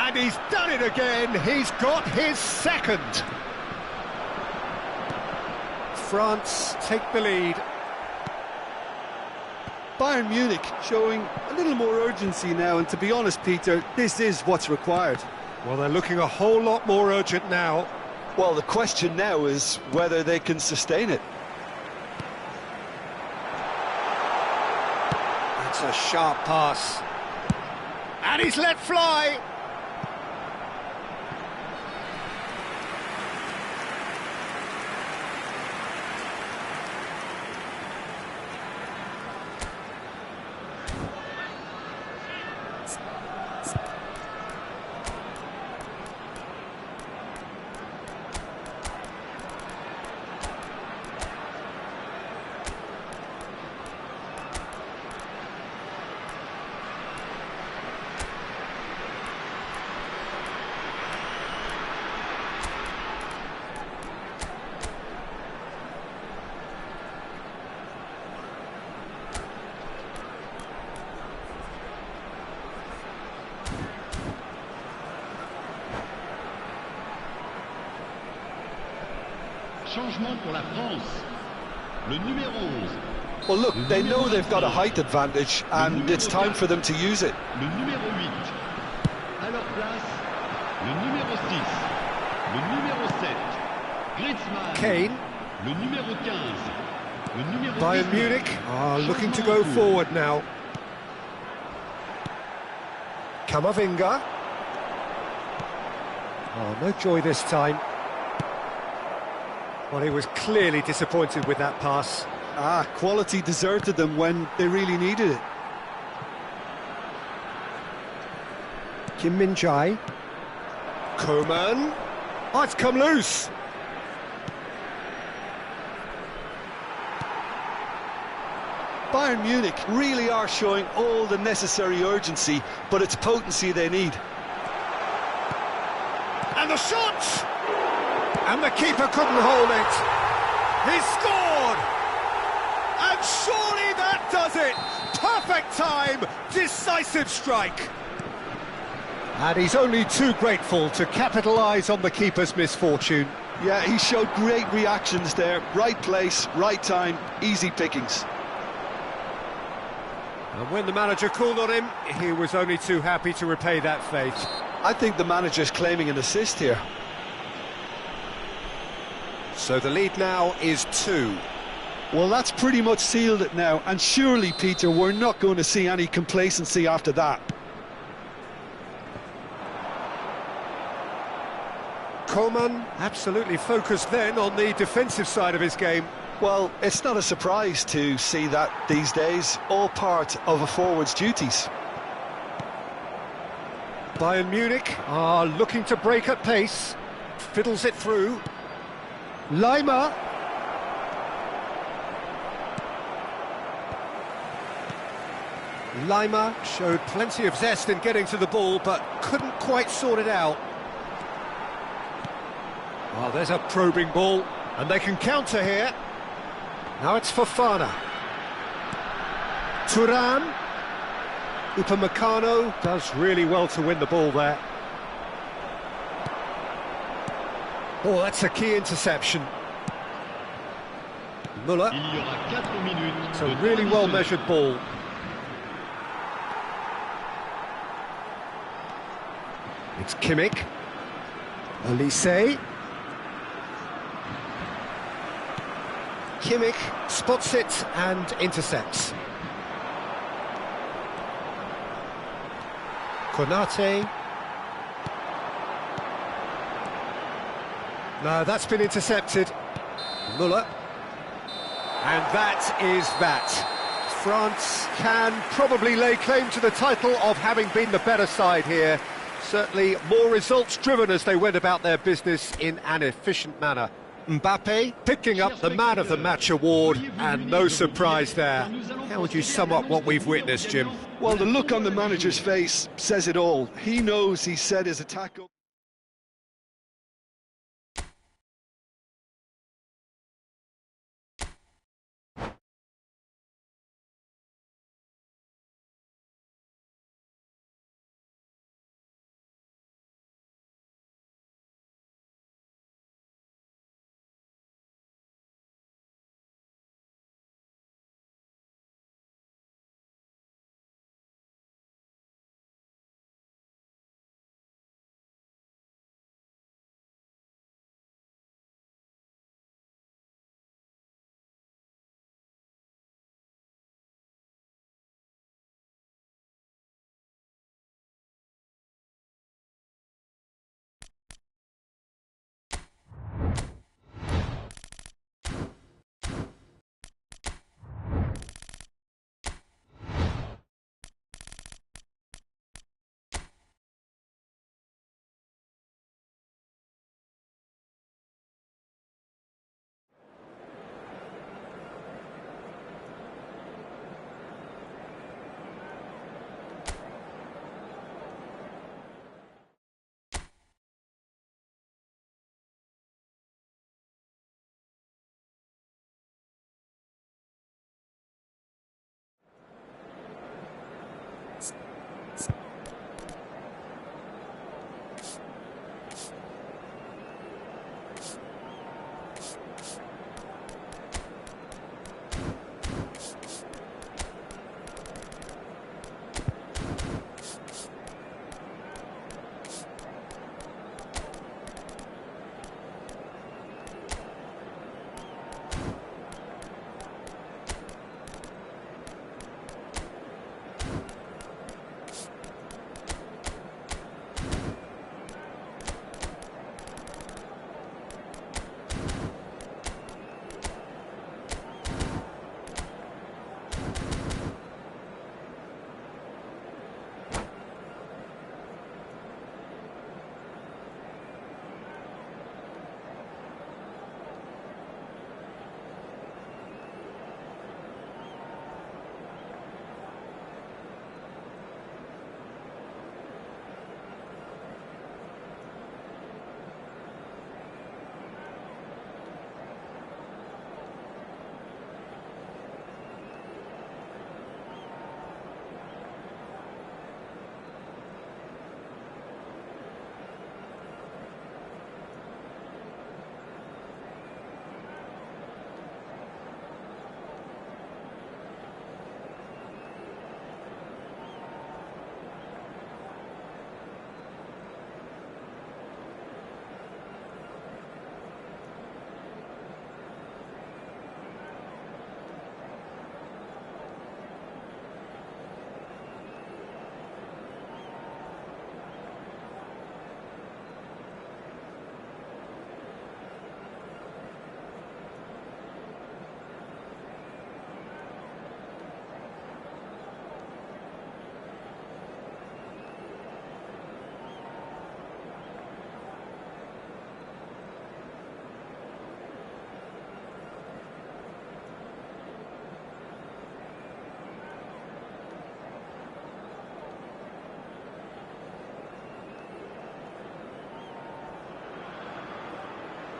And he's done it again. He's got his second. France take the lead. Bayern Munich showing a little more urgency now, and to be honest, Peter, this is what's required. Well, they're looking a whole lot more urgent now. Well, the question now is whether they can sustain it. That's a sharp pass. And he's let fly. Changement pour la France. Le numéro 11. Well, look, they know they've got a height advantage, and it's time for them to use it. Le numéro 8. À leur place, le numéro 6. Le numéro 7. Griezmann. Kane. Le numéro 15. Le numéro Bayern 19. Munich are looking to go forward now. Camavinga. Oh, no joy this time. Well, he was clearly disappointed with that pass. Quality deserted them when they really needed it. Kim Min-jae. Coman. Oh, it's come loose. Bayern Munich really are showing all the necessary urgency, but it's potency they need. And the shot! And the keeper couldn't hold it. He scored! And surely that does it! Perfect time, decisive strike. And he's only too grateful to capitalise on the keeper's misfortune. Yeah, he showed great reactions there. Right place, right time, easy pickings. And when the manager called on him, he was only too happy to repay that faith. I think the manager's claiming an assist here. So the lead now is 2. Well, that's pretty much sealed it now, and surely, Peter, we're not going to see any complacency after that. Coman absolutely focused then on the defensive side of his game. Well, it's not a surprise to see that these days, all part of a forward's duties. Bayern Munich are looking to break at pace. Fiddles it through. Lima. Lima showed plenty of zest in getting to the ball, but couldn't quite sort it out. Well, there's a probing ball, and they can counter here. Now it's Fofana. Thuram. Upamecano does really well to win the ball there. Oh, that's a key interception. Müller. Il y aura 4 minutes. It's a really well-measured ball. It's Kimmich. Olise. Kimmich spots it and intercepts. Konate. No, that's been intercepted. Müller. And that is that. France can probably lay claim to the title of having been the better side here. Certainly more results-driven as they went about their business in an efficient manner. Mbappe picking up the Man of the Match award, and no surprise there. How would you sum up what we've witnessed, Jim? Well, the look on the manager's face says it all. He knows he set his attack up.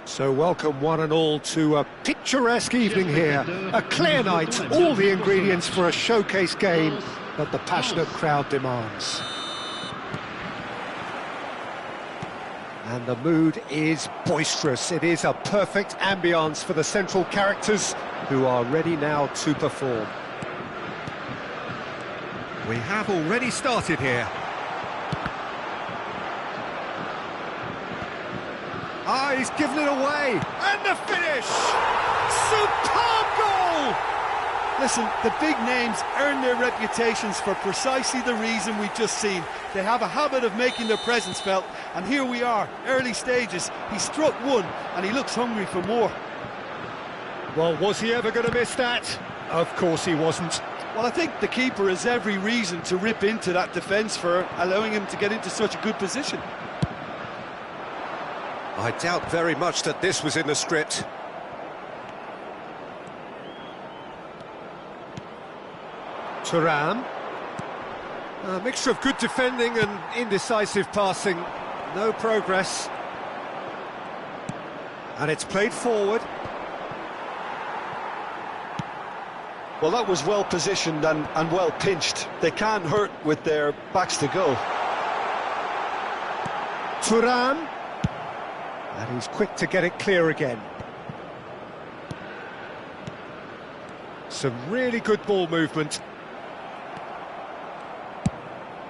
So welcome one and all to a picturesque evening here. A clear night, all the ingredients for a showcase game that the passionate crowd demands. And the mood is boisterous. It is a perfect ambience for the central characters who are ready now to perform. We have already started here. Ah, he's given it away. And the finish! Superb goal! Listen, the big names earn their reputations for precisely the reason we've just seen. They have a habit of making their presence felt, and here we are, early stages. He struck one, and he looks hungry for more. Well, was he ever going to miss that? Of course he wasn't. Well, I think the keeper has every reason to rip into that defence for allowing him to get into such a good position. I doubt very much that this was in the script. Thuram. A mixture of good defending and indecisive passing. No progress. And it's played forward. Well, that was well positioned and well pinched. They can't hurt with their backs to goal. Thuram. And he's quick to get it clear again. Some really good ball movement.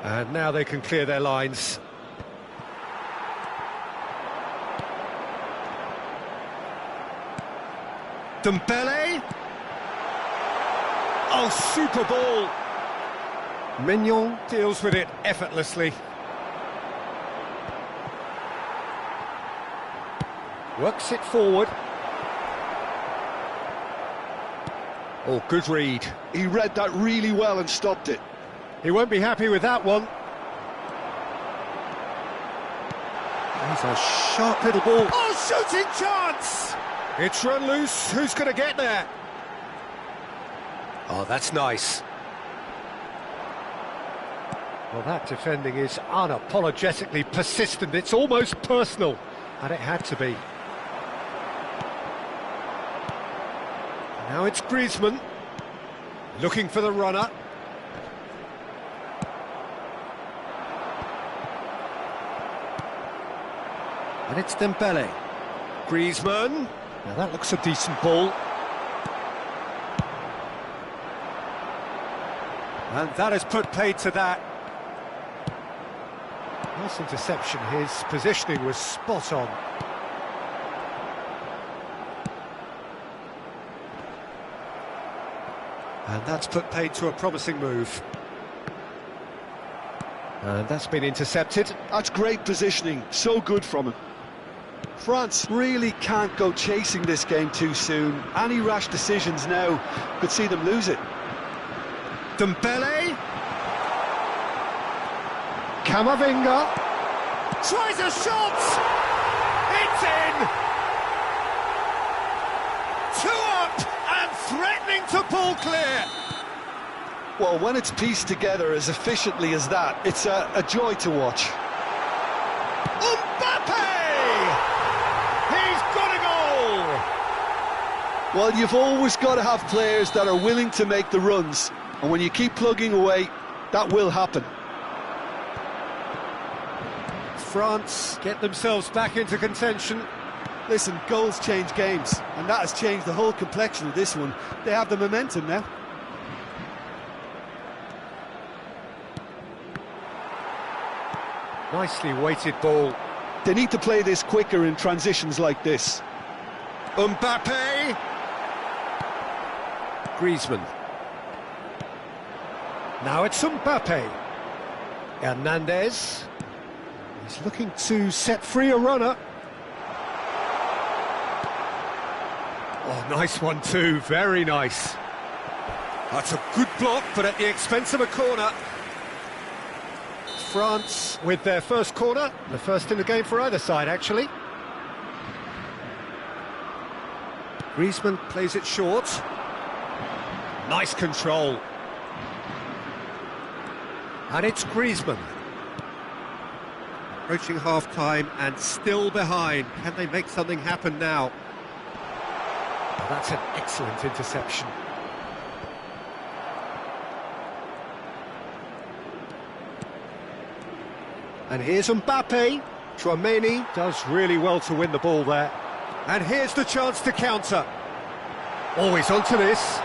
And now they can clear their lines. Dembele. Oh, super ball. Mignon deals with it effortlessly. Works it forward. Oh, good read. He read that really well and stopped it. He won't be happy with that one. He's a sharp little ball. Oh, shooting chance! It's run loose. Who's going to get there? Oh, that's nice. Well, that defending is unapologetically persistent. It's almost personal, and it had to be. Now it's Griezmann, looking for the runner. And it's Dembele. Griezmann. Now that looks a decent ball. And that has put paid to that. Nice interception. His positioning was spot on. And that's put paid to a promising move. And that's been intercepted. That's great positioning, so good from him. France really can't go chasing this game too soon. Any rash decisions now could see them lose it. Dembele. Camavinga. Tries a shot! It's in! 2 up and threatening to pull clear. Well, when it's pieced together as efficiently as that, it's a joy to watch. Mbappe! He's got a goal! Well, you've always got to have players that are willing to make the runs, and when you keep plugging away, that will happen. France get themselves back into contention. Listen, goals change games, and that has changed the whole complexion of this one. They have the momentum now. Nicely weighted ball. They need to play this quicker in transitions like this. Mbappe. Griezmann. Now it's Mbappe. Hernandez. He's looking to set free a runner. Oh, nice one too, very nice. That's a good block, but at the expense of a corner. France with their first corner, the first in the game for either side, actually. Griezmann plays it short. Nice control. And it's Griezmann. Approaching half-time and still behind. Can they make something happen now? That's an excellent interception. And here's Mbappe. Tchouaméni does really well to win the ball there. And here's the chance to counter. Always onto this.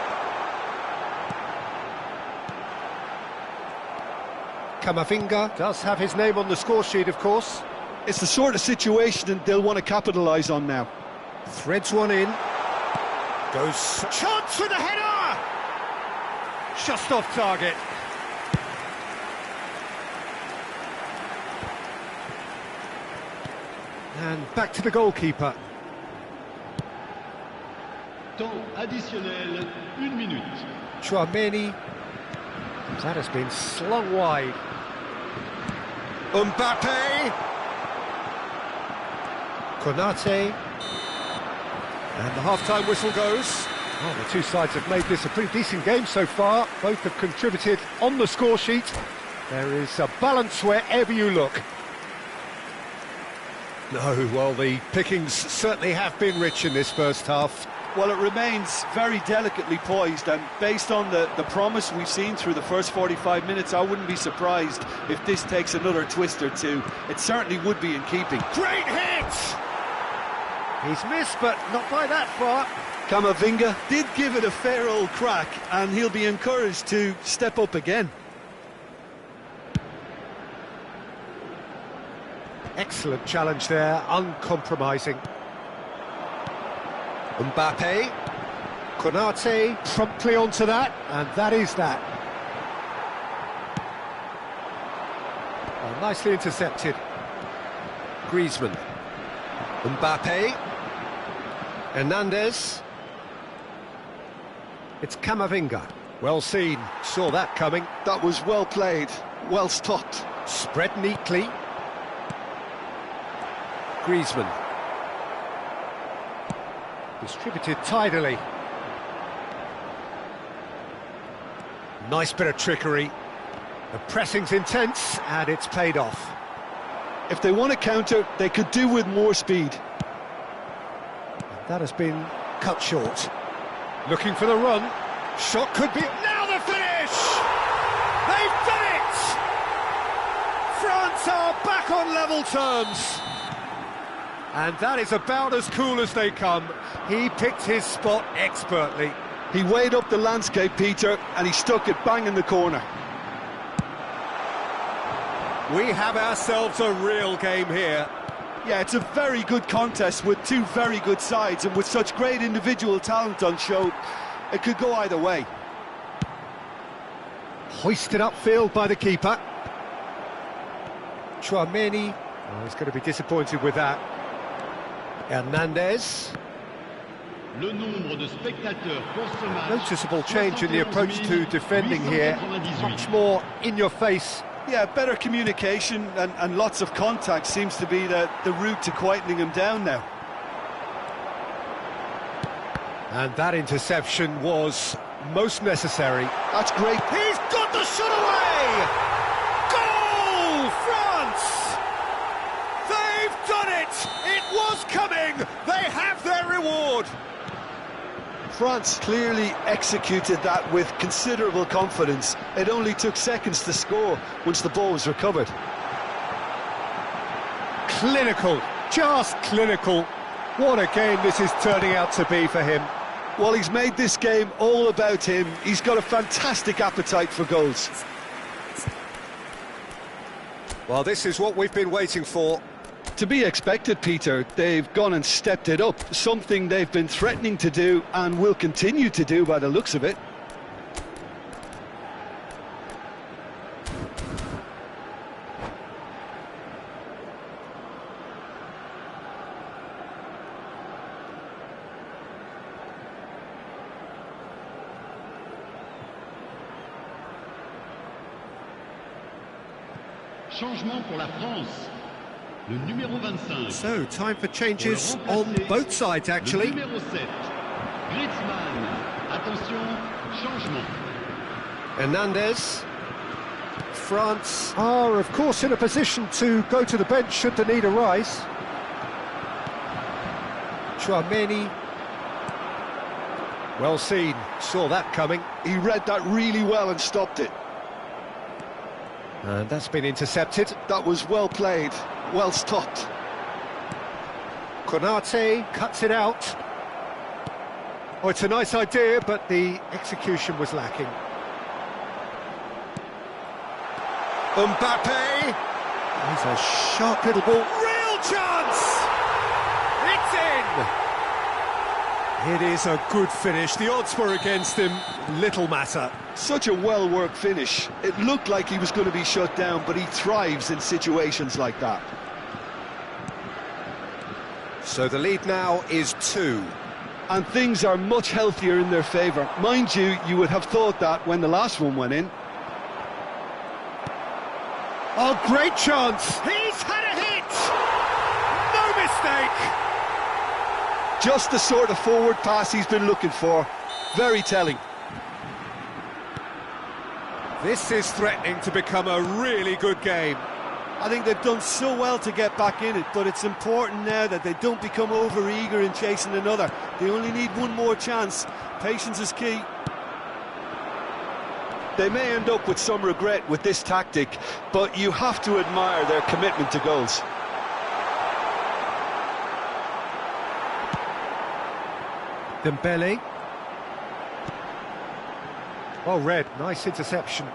Camavinga does have his name on the score sheet, of course. It's the sort of situation that they'll want to capitalise on now. Threads one in. Goes... Chance for the header! Just off target. And back to the goalkeeper. Temps additionnel, 1 minute. Tchouaméni. That has been slung wide. Mbappe. Konate. And the half-time whistle goes. Oh, the two sides have made this a pretty decent game so far. Both have contributed on the score sheet. There is a balance wherever you look. No, well, the pickings certainly have been rich in this first half. Well, it remains very delicately poised, and based on the promise we've seen through the first 45 minutes, I wouldn't be surprised if this takes another twist or two. It certainly would be in keeping. Great hit! He's missed, but not by that far. Camavinga did give it a fair old crack, and he'll be encouraged to step up again. Excellent challenge there, uncompromising. Mbappe, Konate promptly onto that, and that is that. Oh, nicely intercepted. Griezmann, Mbappe, Hernandez. It's Camavinga. Well seen, saw that coming. That was well played, well stopped. Spread neatly. Griezmann. Distributed tidily. Nice bit of trickery. The pressing's intense, and it's paid off. If they want to counter, they could do with more speed. That has been cut short. Looking for the run. Shot could be... Now the finish! They've done it! France are back on level terms. And that is about as cool as they come. He picked his spot expertly. He weighed up the landscape, Peter, and he stuck it bang in the corner. We have ourselves a real game here. Yeah, it's a very good contest with two very good sides, and with such great individual talent on show, it could go either way. Hoisted upfield by the keeper. Tchouaméni, oh, he's going to be disappointed with that. Hernandez. Le nombre de spectateurs pour ce match. Noticeable change in the approach to defending here. Much more in your face. Yeah, better communication and lots of contact seems to be the route to quietening him down now. And that interception was most necessary. That's great. He's got the shot away! Goal, France! They've done it! It was coming! They have their reward! France clearly executed that with considerable confidence. It only took seconds to score once the ball was recovered. Clinical, just clinical. What a game this is turning out to be for him. Well, he's made this game all about him. He's got a fantastic appetite for goals. Well, this is what we've been waiting for. To be expected, Peter. They've gone and stepped it up, something they've been threatening to do and will continue to do by the looks of it. Changement pour la France. Le numéro 25. So, time for changes on both sides, actually. Le numéro 7. Griezmann. Attention, changement. Hernandez. France are, of course, in a position to go to the bench should the need arise. Chouameni. Well seen, saw that coming. He read that really well and stopped it. And that's been intercepted. That was well played, well stopped. Konate cuts it out. Oh, it's a nice idea, but the execution was lacking. Mbappe. He's a sharp little ball. Real chance! It's in! It is a good finish. The odds were against him. Little matter. Such a well-worked finish. It looked like he was going to be shut down, but he thrives in situations like that. So the lead now is 2. And things are much healthier in their favour. Mind you, you would have thought that when the last one went in. Oh, great chance! He's had a hit! No mistake! Just the sort of forward pass he's been looking for. Very telling. This is threatening to become a really good game. I think they've done so well to get back in it, but it's important now that they don't become over-eager in chasing another. They only need one more chance. Patience is key. They may end up with some regret with this tactic, but you have to admire their commitment to goals. Dembele. Well read, nice interception.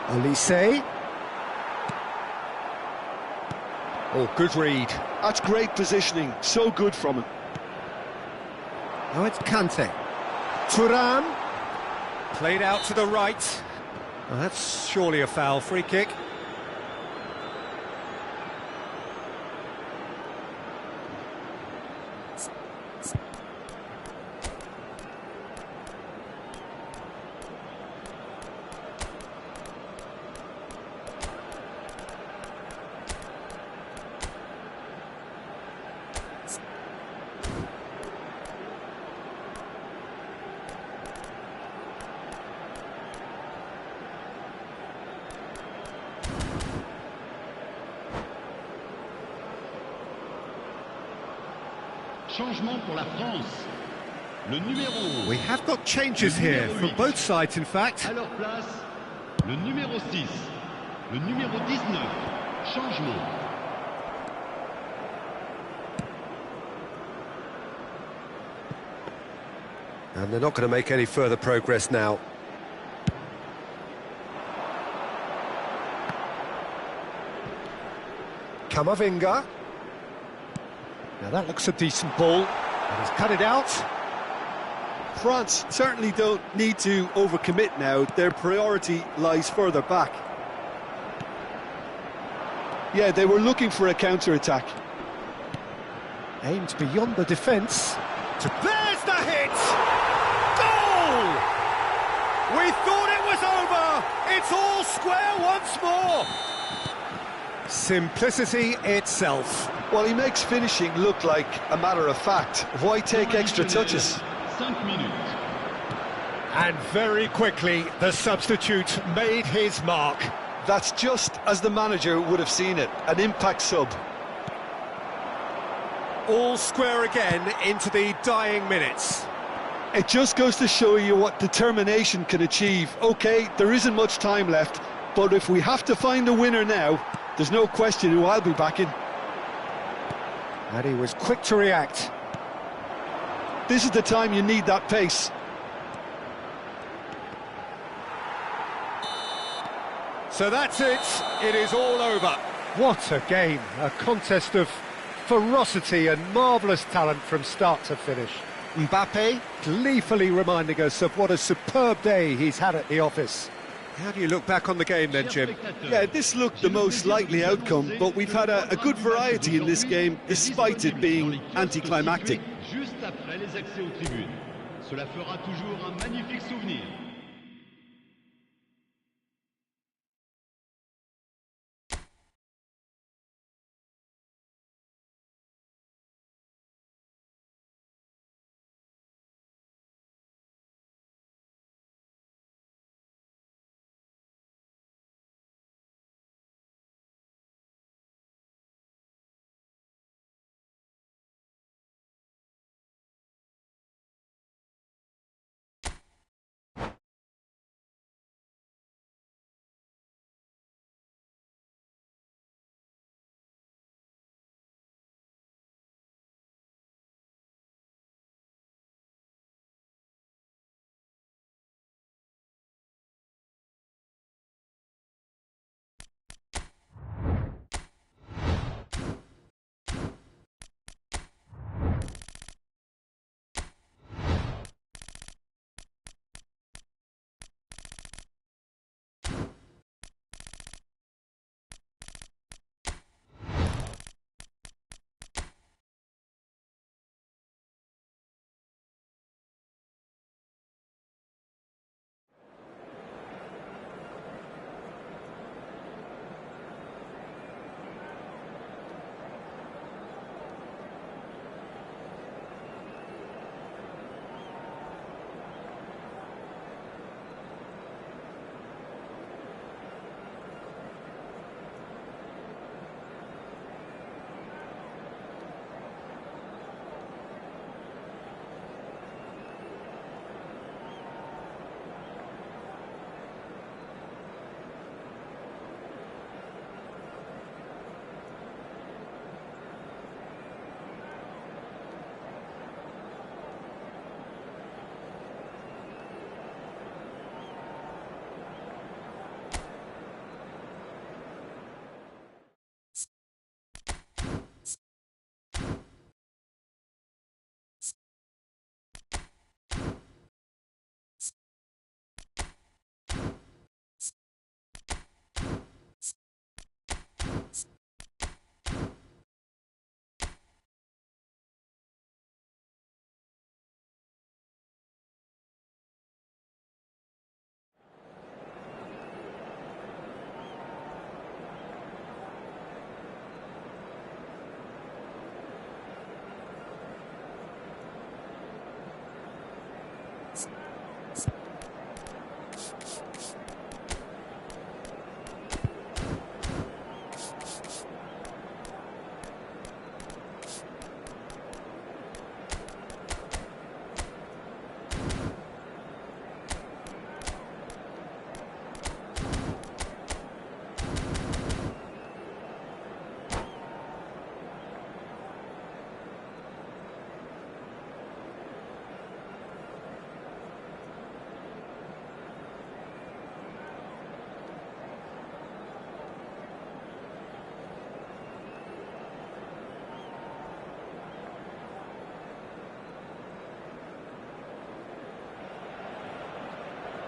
Olise. Oh, good read. That's great positioning, so good from him. Now it's Kante. Thuram. Played out to the right. Well, that's surely a foul. Free kick. Changement pour la France. Le numéro... We have got changes here from both sides, in fact. À leur place, le numéro 6, le numéro 19. Changement. And they're not going to make any further progress now. Camavinga. Now that looks a decent ball. And he's cut it out. France certainly don't need to overcommit now. Their priority lies further back. Yeah, they were looking for a counter-attack. Aimed beyond the defence. There's the hit! Goal! We thought it was over! It's all square once more! Simplicity itself. Well, he makes finishing look like a matter of fact. Why take extra touches? 5 minutes. And very quickly, the substitute made his mark. That's just as the manager would have seen it, an impact sub. All square again into the dying minutes. It just goes to show you what determination can achieve. OK, there isn't much time left, but if we have to find a winner now, there's no question who I'll be backing. And he was quick to react. This is the time you need that pace. So that's it. It is all over. What a game. A contest of ferocity and marvellous talent from start to finish. Mbappe gleefully reminding us of what a superb day he's had at the office. How do you look back on the game then, Jim? Yeah, this looked the most likely outcome, but we've had a good variety in this game, despite it being anticlimactic. Juste après les accès aux tribunes. Cela fera toujours un magnifique souvenir.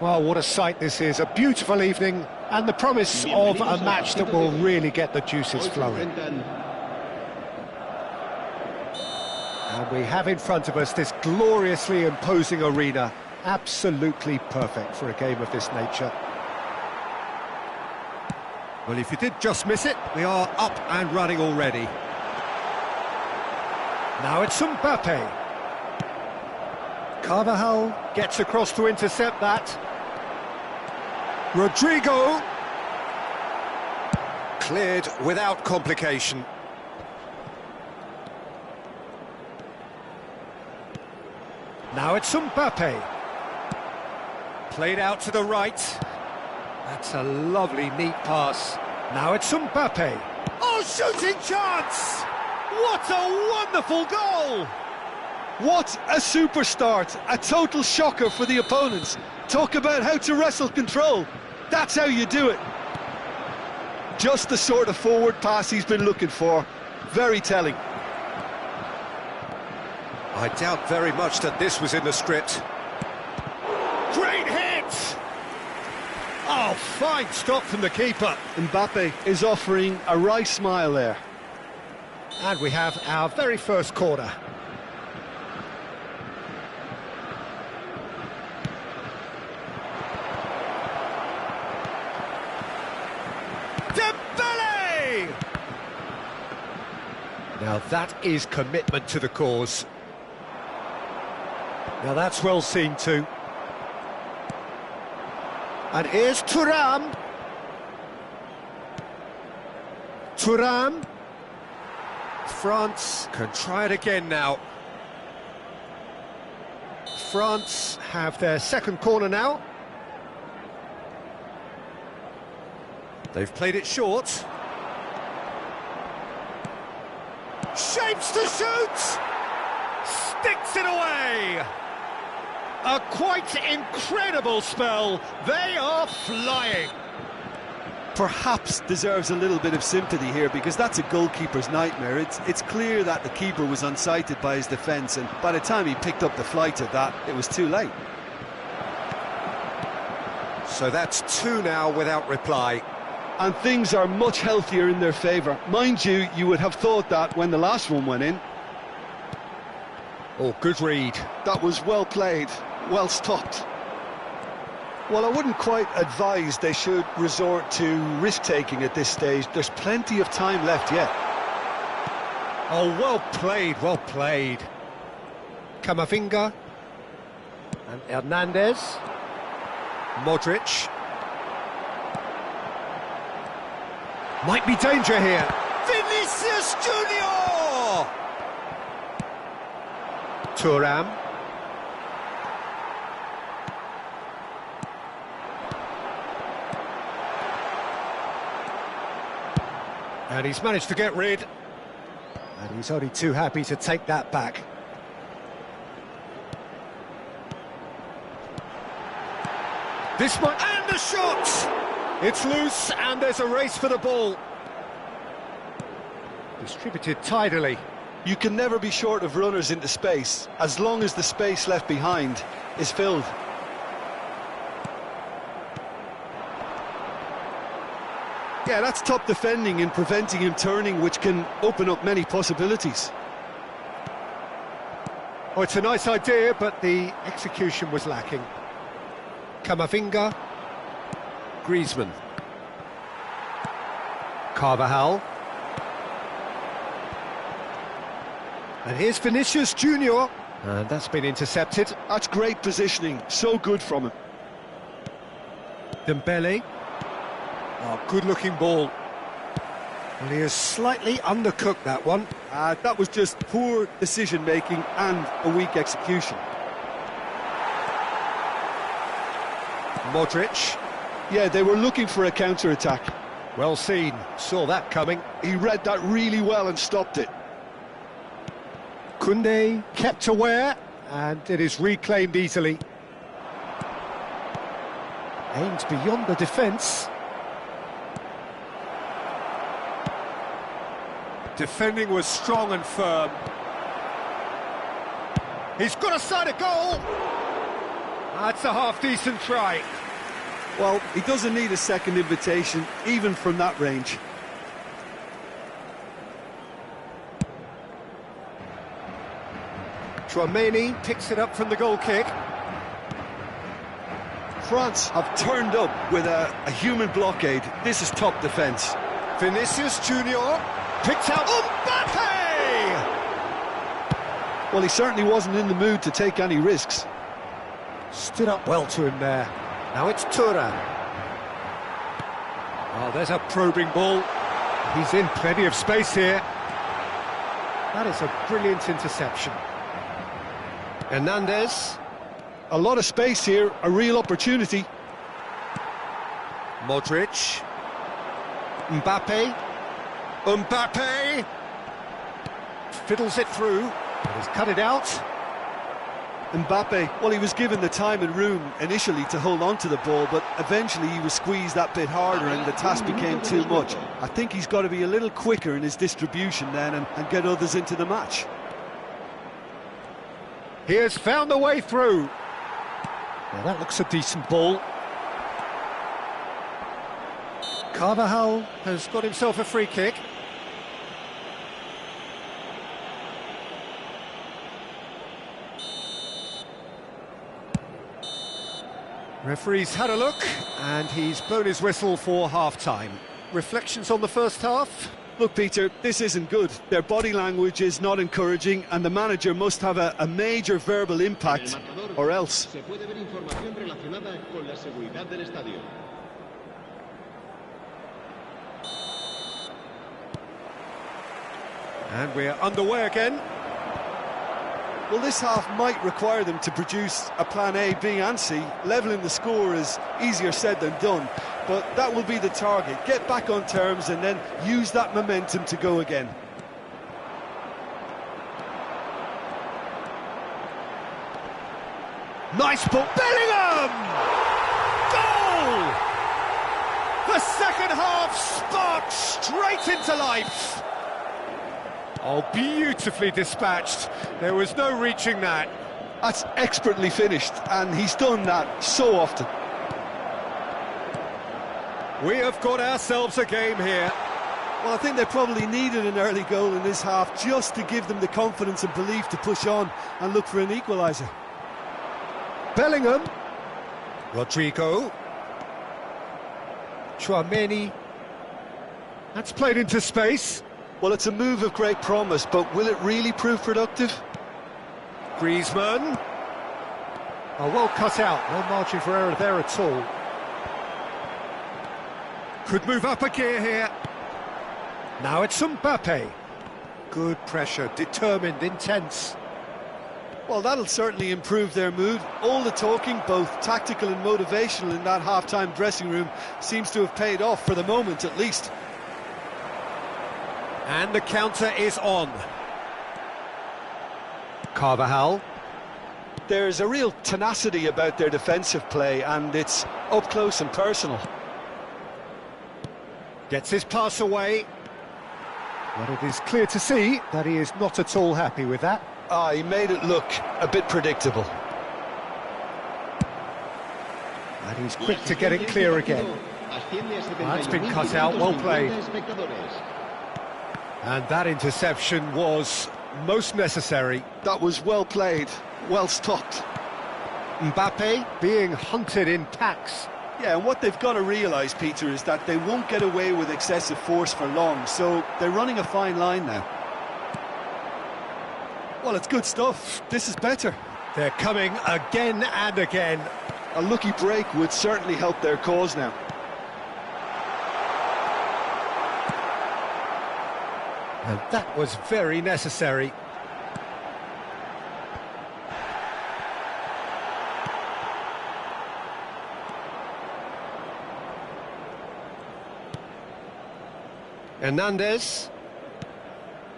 Well, what a sight this is, a beautiful evening and the promise of a match that will really get the juices flowing. And we have in front of us this gloriously imposing arena, absolutely perfect for a game of this nature. Well, if you did just miss it, we are up and running already. Now it's Mbappe. Carvajal gets across to intercept that. Rodrigo. Cleared without complication. Now it's Mbappe. Played out to the right. That's a lovely, neat pass. Now it's Mbappe. Oh, shooting chance! What a wonderful goal! What a super start, a total shocker for the opponents. Talk about how to wrestle control. That's how you do it. Just the sort of forward pass he's been looking for. Very telling. I doubt very much that this was in the script. Great hit! Oh, fine stop from the keeper. Mbappe is offering a wry smile there. And we have our very first corner. Now that is commitment to the cause. Now that's well seen too. And here's Thuram. Thuram. France can try it again now. France have their second corner now. They've played it short. Shapes to shoot! Sticks it away! A quite incredible spell. They are flying. Perhaps deserves a little bit of sympathy here, because that's a goalkeeper's nightmare. It's clear that the keeper was unsighted by his defence, and by the time he picked up the flight of that, it was too late. So that's two now without reply. And things are much healthier in their favour. Mind you, you would have thought that when the last one went in. Oh, good read. That was well played, well stopped. Well, I wouldn't quite advise they should resort to risk-taking at this stage. There's plenty of time left yet. Oh, well played, well played. Camavinga. And Hernandez. Modric. Might be danger here. Vinicius Junior! Thuram. And he's managed to get rid. And he's only too happy to take that back. This might... And the shot! It's loose, and there's a race for the ball. Distributed tidily. You can never be short of runners into space, as long as the space left behind is filled. Yeah, that's top defending and preventing him turning, which can open up many possibilities. Oh, it's a nice idea, but the execution was lacking. Camavinga. Griezmann. Carvajal. And here's Vinicius Junior. And that's been intercepted. That's great positioning, so good from him. Dembele. Oh, good-looking ball. Well, he has slightly undercooked that one. That was just poor decision-making and a weak execution. Modric. Yeah, they were looking for a counter-attack. Well seen, saw that coming. He read that really well and stopped it. Koundé kept aware, and it is reclaimed easily. Aims beyond the defence. Defending was strong and firm. He's got a side of goal. That's a half-decent try. Well, he doesn't need a second invitation, even from that range. Chouameni picks it up from the goal kick. France have turned up with a human blockade. This is top defence. Vinicius Junior picked out Mbappe! Well, he certainly wasn't in the mood to take any risks. Stood up well to him there. Now it's Thuram. Oh, there's a probing ball. He's in plenty of space here. That is a brilliant interception. Hernandez. A lot of space here, a real opportunity. Modric. Mbappe. Mbappe! Fiddles it through. But he's cut it out. Mbappe, well, he was given the time and room initially to hold on to the ball, but eventually he was squeezed that bit harder and the task became too much. I think he's got to be a little quicker in his distribution then and get others into the match. He has found a way through. Now that looks a decent ball. Carvajal has got himself a free kick. Referee's had a look, and he's blown his whistle for half-time. Reflections on the first half? Look, Peter, this isn't good. Their body language is not encouraging, and the manager must have a major verbal impact, or else. And we're underway again. Well, this half might require them to produce a plan A, B and C. Levelling the score is easier said than done, but that will be the target. Get back on terms and then use that momentum to go again. Nice ball. Bellingham! Goal! The second half sparked straight into life. Oh, beautifully dispatched. There was no reaching that. That's expertly finished, and he's done that so often. We have got ourselves a game here. Well, I think they probably needed an early goal in this half just to give them the confidence and belief to push on and look for an equaliser. Bellingham. Rodrigo. Chouameni. That's played into space. Well, it's a move of great promise, but will it really prove productive? Griezmann. Oh, well cut out. No margin for error there at all. Could move up a gear here. Now it's Mbappe. Good pressure, determined, intense. Well, that'll certainly improve their mood. All the talking, both tactical and motivational, in that half-time dressing room seems to have paid off, for the moment at least. And the counter is on. Carvajal. There's a real tenacity about their defensive play, and it's up close and personal. Gets his pass away. But it is clear to see that he is not at all happy with that. He made it look a bit predictable. And he's quick to get it clear again. That's been cut out, well played. And that interception was most necessary. That was well played, well stopped. Mbappe being hunted in packs. Yeah, and what they've got to realise, Peter, is that they won't get away with excessive force for long, so they're running a fine line now. Well, it's good stuff. This is better. They're coming again and again. A lucky break would certainly help their cause now. And that was very necessary. Hernandez.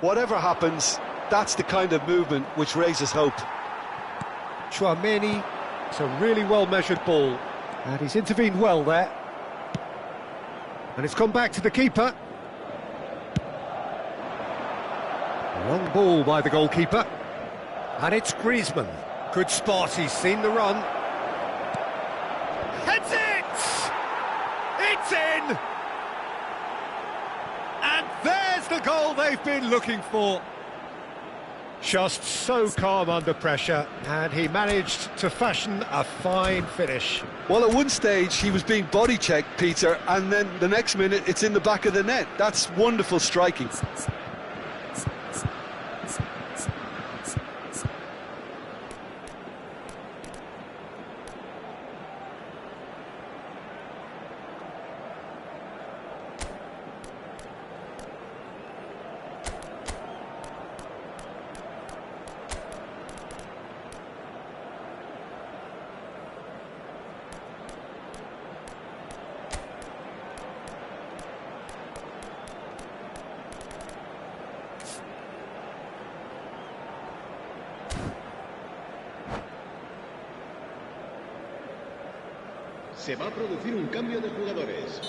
Whatever happens, that's the kind of movement which raises hope. Chouameni. It's a really well-measured ball. And he's intervened well there. And it's gone back to the keeper. Long ball by the goalkeeper. And it's Griezmann. Good spot, he's seen the run. It's in! And there's the goal they've been looking for. Just so calm under pressure, and he managed to fashion a fine finish. Well, at one stage he was being body checked, Peter, and then the next minute it's in the back of the net. That's wonderful striking. Se va a producir un cambio de jugadores.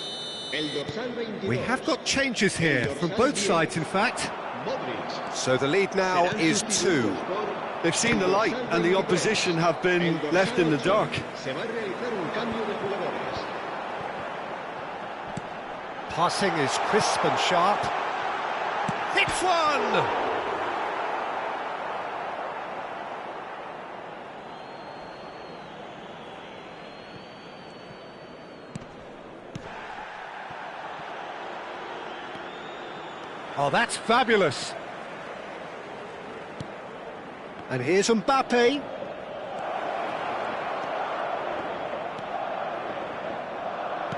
El dorsal 22. We have got changes here from both sides, in fact. Modric. So the lead now is 2. They've seen the light and the opposition have been left in the dark. Se va a realizar un cambio de jugadores. Passing is crisp and sharp. Hits one! Oh, that's fabulous. And here's Mbappe.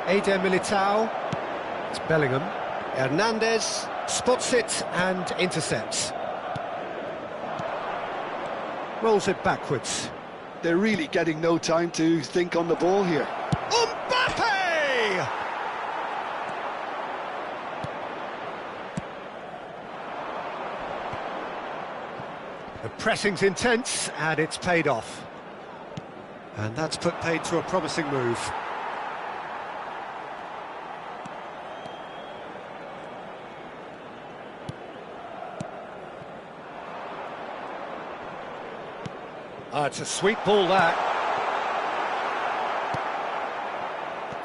Eder Militao. It's Bellingham. Hernandez spots it and intercepts. Rolls it backwards. They're really getting no time to think on the ball here. Mbappe! The pressing's intense, and it's paid off. And that's put paid to a promising move. It's a sweet ball, that.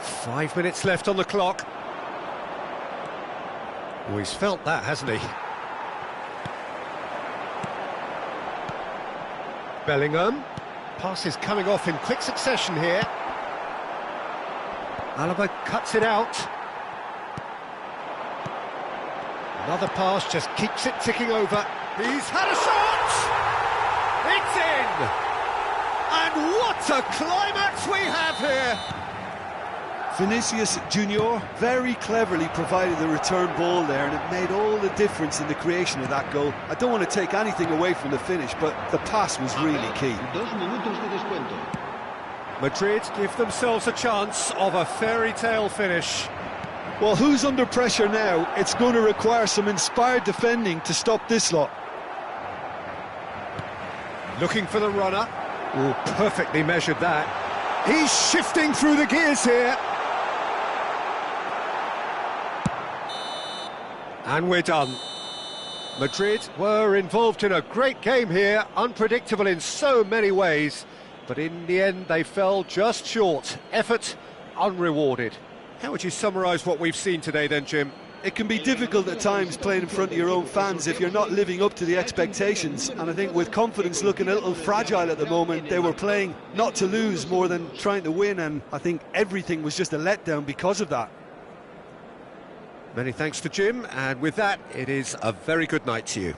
5 minutes left on the clock. Oh, he's felt that, hasn't he? Bellingham. Pass is coming off in quick succession here. Alaba cuts it out. Another pass just keeps it ticking over. He's had a shot! It's in! And what a climax we have here! Vinicius Junior very cleverly provided the return ball there, and it made all the difference in the creation of that goal. I don't want to take anything away from the finish, but the pass was really key. 2 minutos de descuento. Madrid give themselves a chance of a fairy tale finish. Well, who's under pressure now? It's going to require some inspired defending to stop this lot. Looking for the runner. Oh, perfectly measured that. He's shifting through the gears here. And we're done. Madrid were involved in a great game here, unpredictable in so many ways, but in the end they fell just short. Effort unrewarded. How would you summarise what we've seen today then, Jim? It can be difficult at times playing in front of your own fans if you're not living up to the expectations, and I think with confidence looking a little fragile at the moment, they were playing not to lose more than trying to win, and I think everything was just a letdown because of that. Many thanks to Jim, and with that, it is a very good night to you.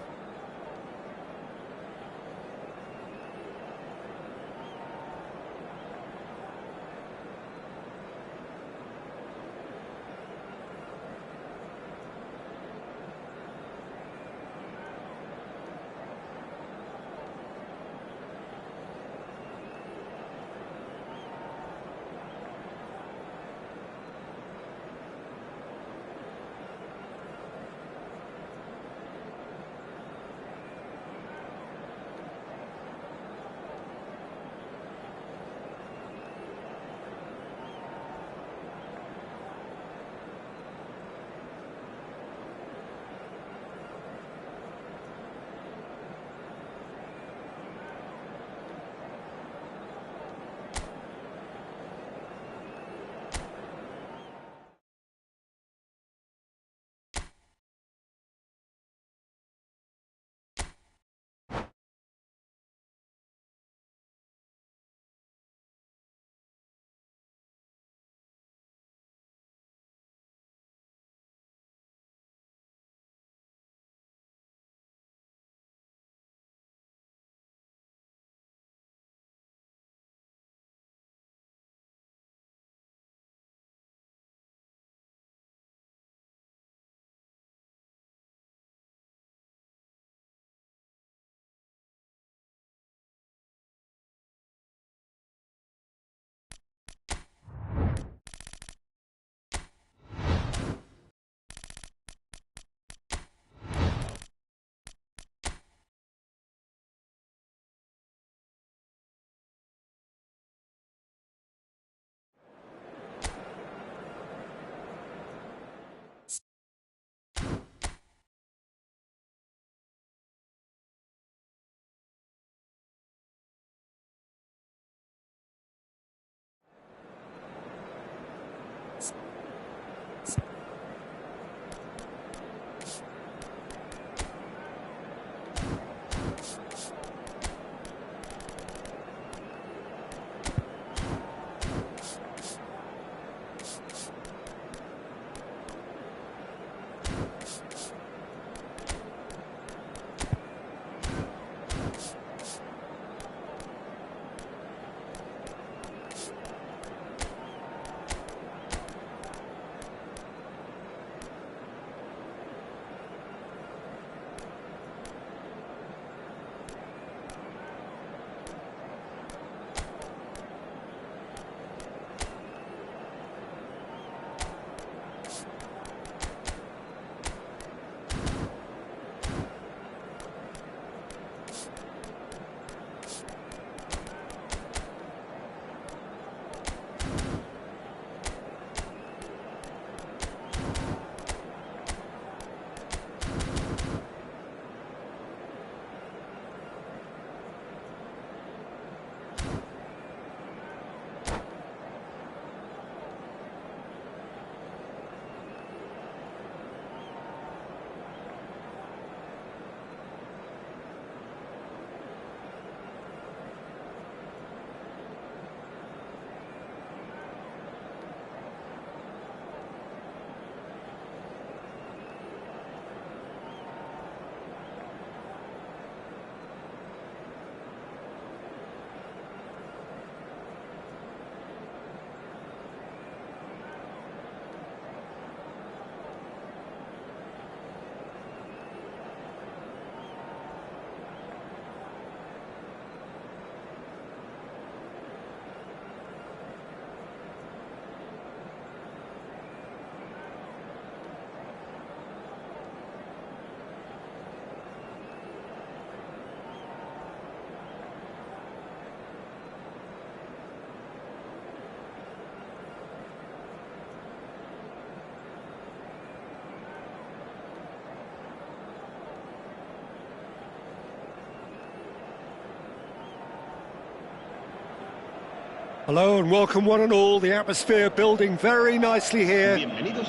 Hello and welcome one and all. The atmosphere building very nicely here.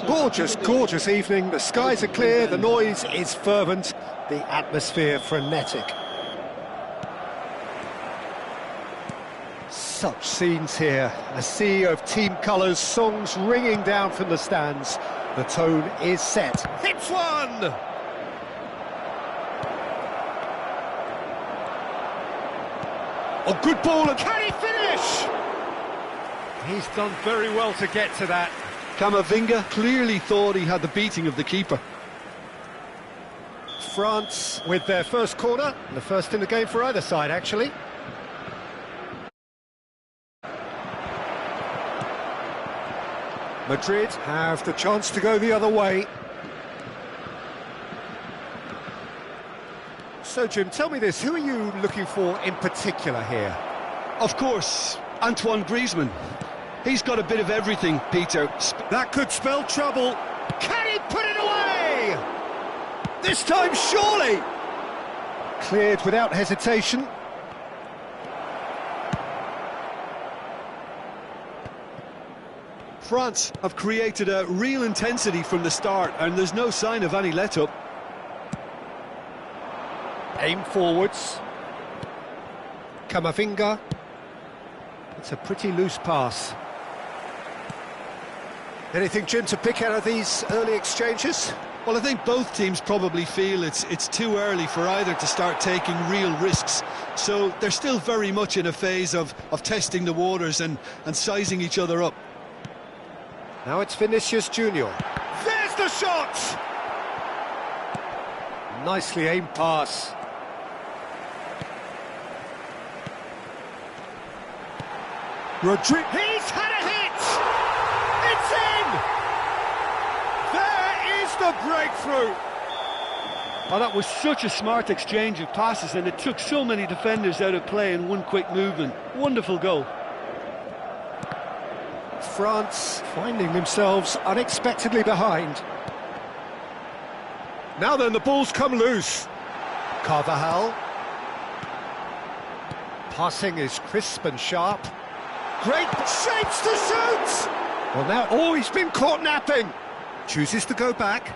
Gorgeous, gorgeous evening. The skies are clear, the noise is fervent, the atmosphere frenetic. Such scenes here. A sea of team colours, songs ringing down from the stands. The tone is set. Hits one! A good ball and Can he finish? he's done very well to get to that. Camavinga clearly thought he had the beating of the keeper. France with their first corner, the first in the game for either side actually. Madrid have the chance to go the other way. So Jim, tell me this, who are you looking for in particular here? Of course, Antoine Griezmann. He's got a bit of everything, Peter. That could spell trouble. Can he put it away? This time, surely! Cleared without hesitation. France have created a real intensity from the start, and there's no sign of any let-up. Aim forwards. Camavinga. It's a pretty loose pass. Anything, Jim, to pick out of these early exchanges? Well, I think both teams probably feel it's too early for either to start taking real risks. So they're still very much in a phase of testing the waters and sizing each other up. Now it's Vinicius Junior. There's the shot! Nicely aimed pass. He's had a hit! It's in! There is the breakthrough! Oh, that was such a smart exchange of passes, and it took so many defenders out of play in one quick movement. Wonderful goal. France finding themselves unexpectedly behind. Now then, the ball's come loose. Carvajal. Passing is crisp and sharp. Great shapes to shoot! Well now, oh, he's been caught napping. Chooses to go back.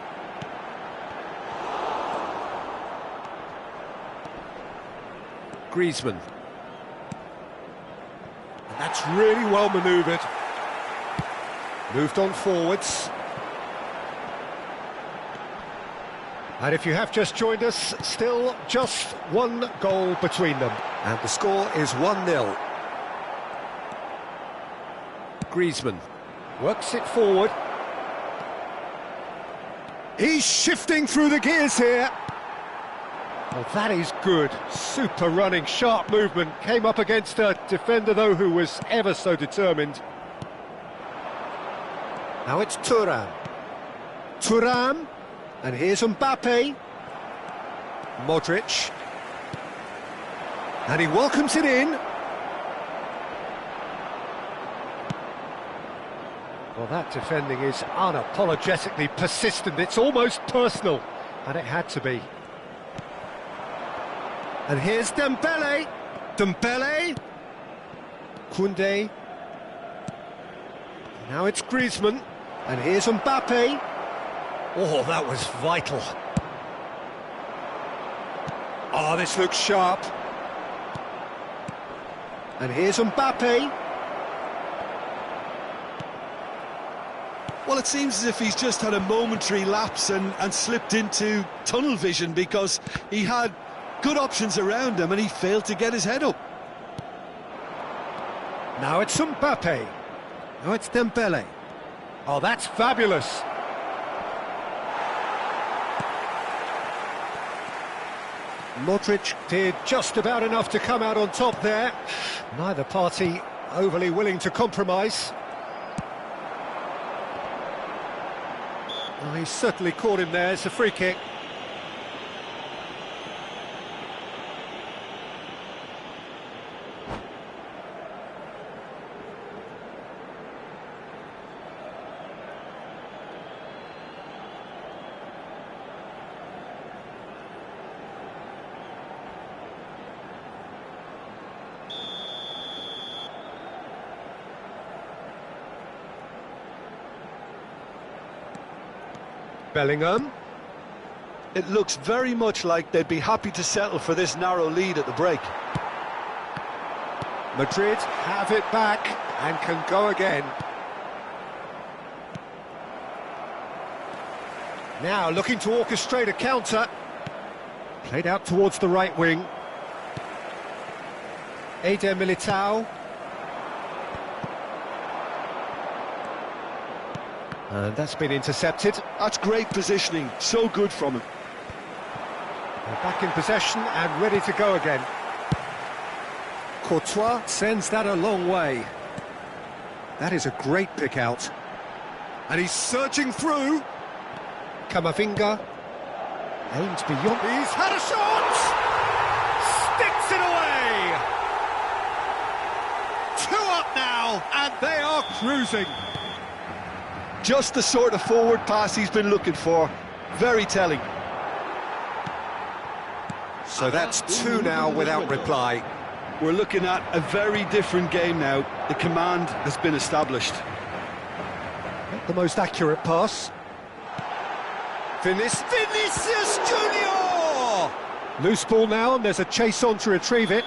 Griezmann. And that's really well manoeuvred. Moved on forwards. And if you have just joined us, still just one goal between them. And the score is 1-0. Griezmann works it forward. He's shifting through the gears here. Well, that is good. Super running, sharp movement. Came up against a defender, though, who was ever so determined. Now it's Thuram. Thuram. And here's Mbappe. Modric. And he welcomes it in. Well, that defending is unapologetically persistent. It's almost personal. And it had to be. And here's Dembele. Dembele. Koundé. Now it's Griezmann. And here's Mbappe. Oh, that was vital. Oh, this looks sharp. And here's Mbappe. Well, it seems as if he's just had a momentary lapse and slipped into tunnel vision, because he had good options around him and he failed to get his head up. Now it's Mbappe. Now it's Dembele. Oh, that's fabulous. Modric did just about enough to come out on top there. Neither party overly willing to compromise. Oh, he's certainly caught him there. It's a free kick. Bellingham. It looks very much like they'd be happy to settle for this narrow lead at the break. Madrid have it back and can go again. Now looking to orchestrate a counter. Played out towards the right wing. Eder Militao. And that's been intercepted. That's great positioning, so good from him. They're back in possession and ready to go again. Courtois sends that a long way. That is a great pick out. And he's surging through. Camavinga. Aims beyond. He's had a shot! Sticks it away! 2 up now, and they are cruising. Just the sort of forward pass he's been looking for. Very telling. So that's 2 now without reply. We're looking at a very different game now. The command has been established. Not the most accurate pass. Vinicius Junior! Loose ball now, and there's a chase on to retrieve it.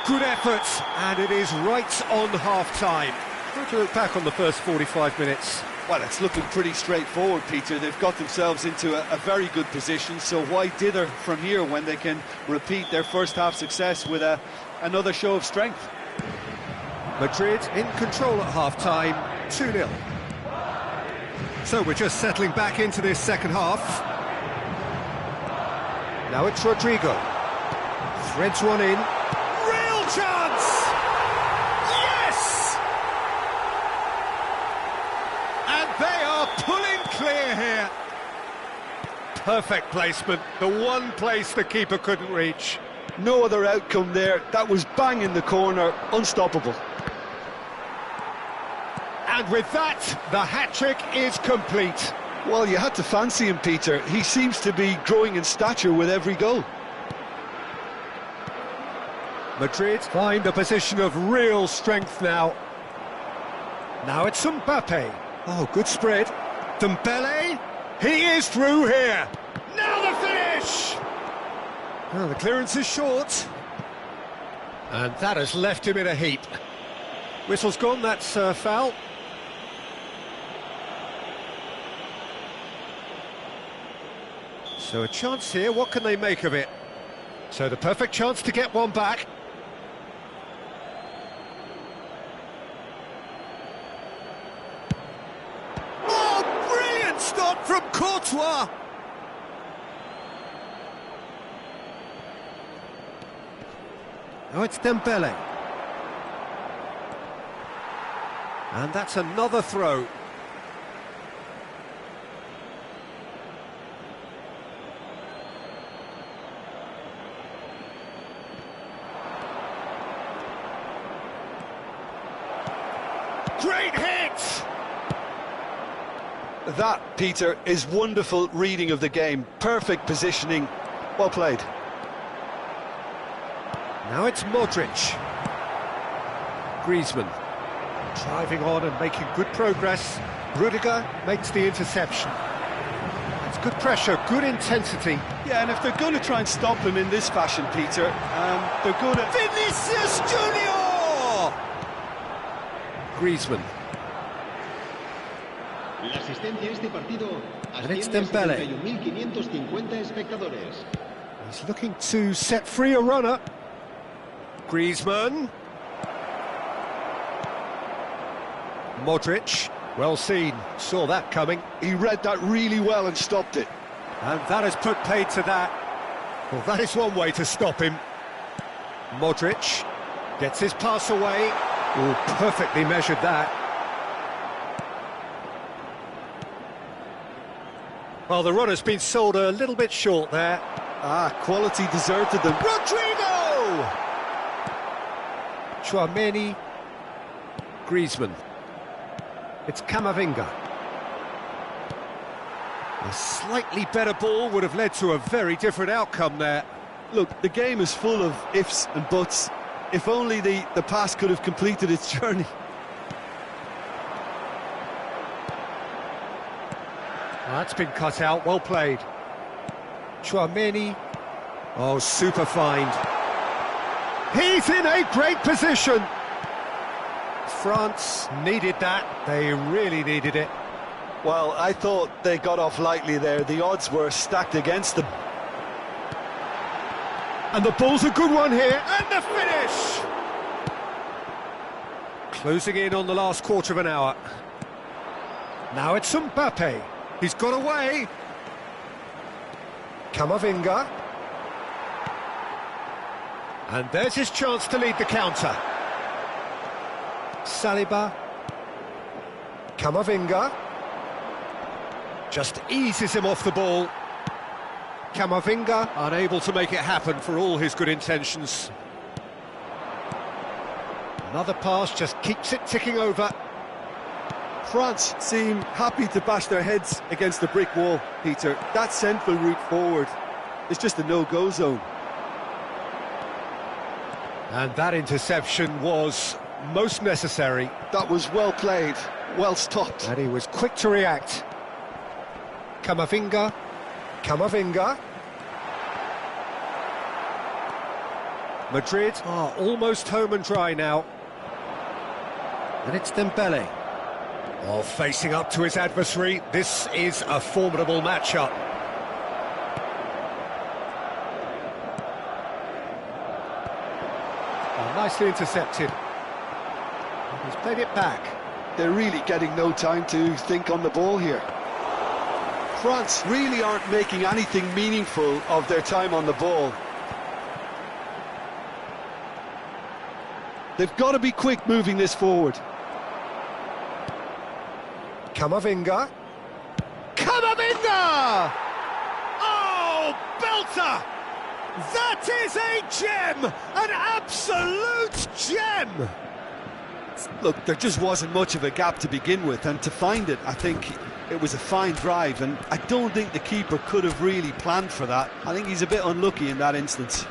Good effort, and it is right on half-time. How to look back on the first 45 minutes? Well, it's looking pretty straightforward, Peter. They've got themselves into a very good position, so why dither from here when they can repeat their first half success with another show of strength? Madrid in control at half-time, 2-0. So we're just settling back into this second half. Now it's Rodrigo. Threads one in. Real chance! Yes! And they are pulling clear here. Perfect placement, the one place the keeper couldn't reach. No other outcome there. That was bang in the corner, unstoppable. And with that, the hat-trick is complete. Well, you had to fancy him, Peter. He seems to be growing in stature with every goal. Madrid find a position of real strength now. Now it's Mbappe. Oh, good spread. Dembele. He is through here. Now the finish! Well, the clearance is short. And that has left him in a heap. Whistle's gone, that's foul. So a chance here, what can they make of it? So the perfect chance to get one back. Oh, brilliant stop from Courtois! Oh, it's Dembele. And that's another throw. Great hit! That, Peter, is wonderful reading of the game. Perfect positioning. Well played. Now it's Modric. Griezmann. Driving on and making good progress. Rudiger makes the interception. That's good pressure, good intensity. Yeah, and if they're going to try and stop him in this fashion, Peter, they're going to... Vinicius Junior! Griezmann. La asistencia a este partido asciende a 71.550 espectadores. He's looking to set free a runner. Griezmann. Modric. Well seen. Saw that coming. He read that really well and stopped it. And that has put paid to that. Well, that is one way to stop him. Modric gets his pass away. Oh, perfectly measured that. Well, the runner's been sold a little bit short there. Quality deserted them. Rodrigo! Chouameni. Griezmann. It's Camavinga. A slightly better ball would have led to a very different outcome there. Look, the game is full of ifs and buts. If only the pass could have completed its journey. That's been cut out, well played. Chouameni. Oh, super find. He's in a great position. France needed that, they really needed it. Well, I thought they got off lightly there. The odds were stacked against them. And the ball's a good one here, and the finish! Closing in on the last quarter of an hour. Now it's Mbappe. He's got away. Camavinga. And there's his chance to lead the counter. Saliba. Camavinga. Just eases him off the ball. Camavinga unable to make it happen for all his good intentions. Another pass just keeps it ticking over. France seem happy to bash their heads against the brick wall, Peter. That central route forward is just a no-go zone. And that interception was most necessary. That was well played, well stopped. And he was quick to react. Camavinga. Camavinga. Madrid are almost home and dry now. And it's Dembele. Oh, facing up to his adversary. This is a formidable matchup. Oh, nicely intercepted. He's played it back. They're really getting no time to think on the ball here. France really aren't making anything meaningful of their time on the ball. They've got to be quick moving this forward. Camavinga. Camavinga! Oh, belter! That is a gem! An absolute gem! Look, there just wasn't much of a gap to begin with, and to find it, I think it was a fine drive, and I don't think the keeper could have really planned for that. I think he's a bit unlucky in that instance.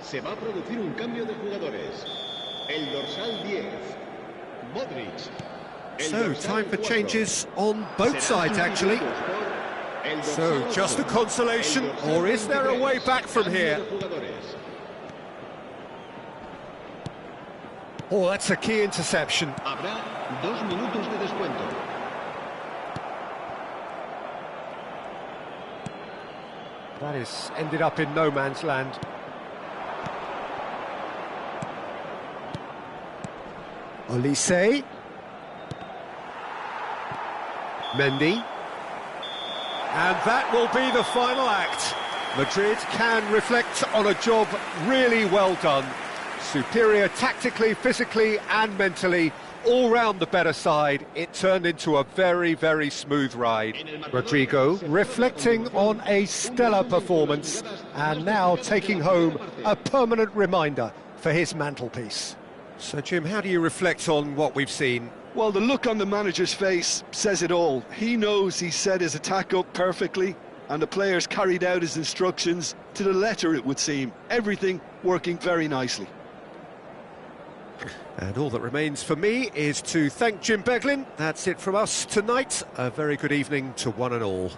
Se va a producir un cambio de jugadores. El dorsal 10, Modric. So, time for changes on both sides, actually. So, just a consolation, or is there a way back from here? Oh, that's a key interception. Habrá 2 minutos de descuento. That has ended up in no man's land. Olise. Mendy. And that will be the final act. Madrid can reflect on a job really well done. Superior tactically, physically and mentally. All round the better side. It turned into a very, very smooth ride. Rodrigo reflecting on a stellar performance and now taking home a permanent reminder for his mantelpiece. So, Jim, how do you reflect on what we've seen? Well, the look on the manager's face says it all. He knows he set his attack up perfectly, and the players carried out his instructions to the letter, it would seem. Everything working very nicely. And all that remains for me is to thank Jim Beglin. That's it from us tonight. A very good evening to one and all.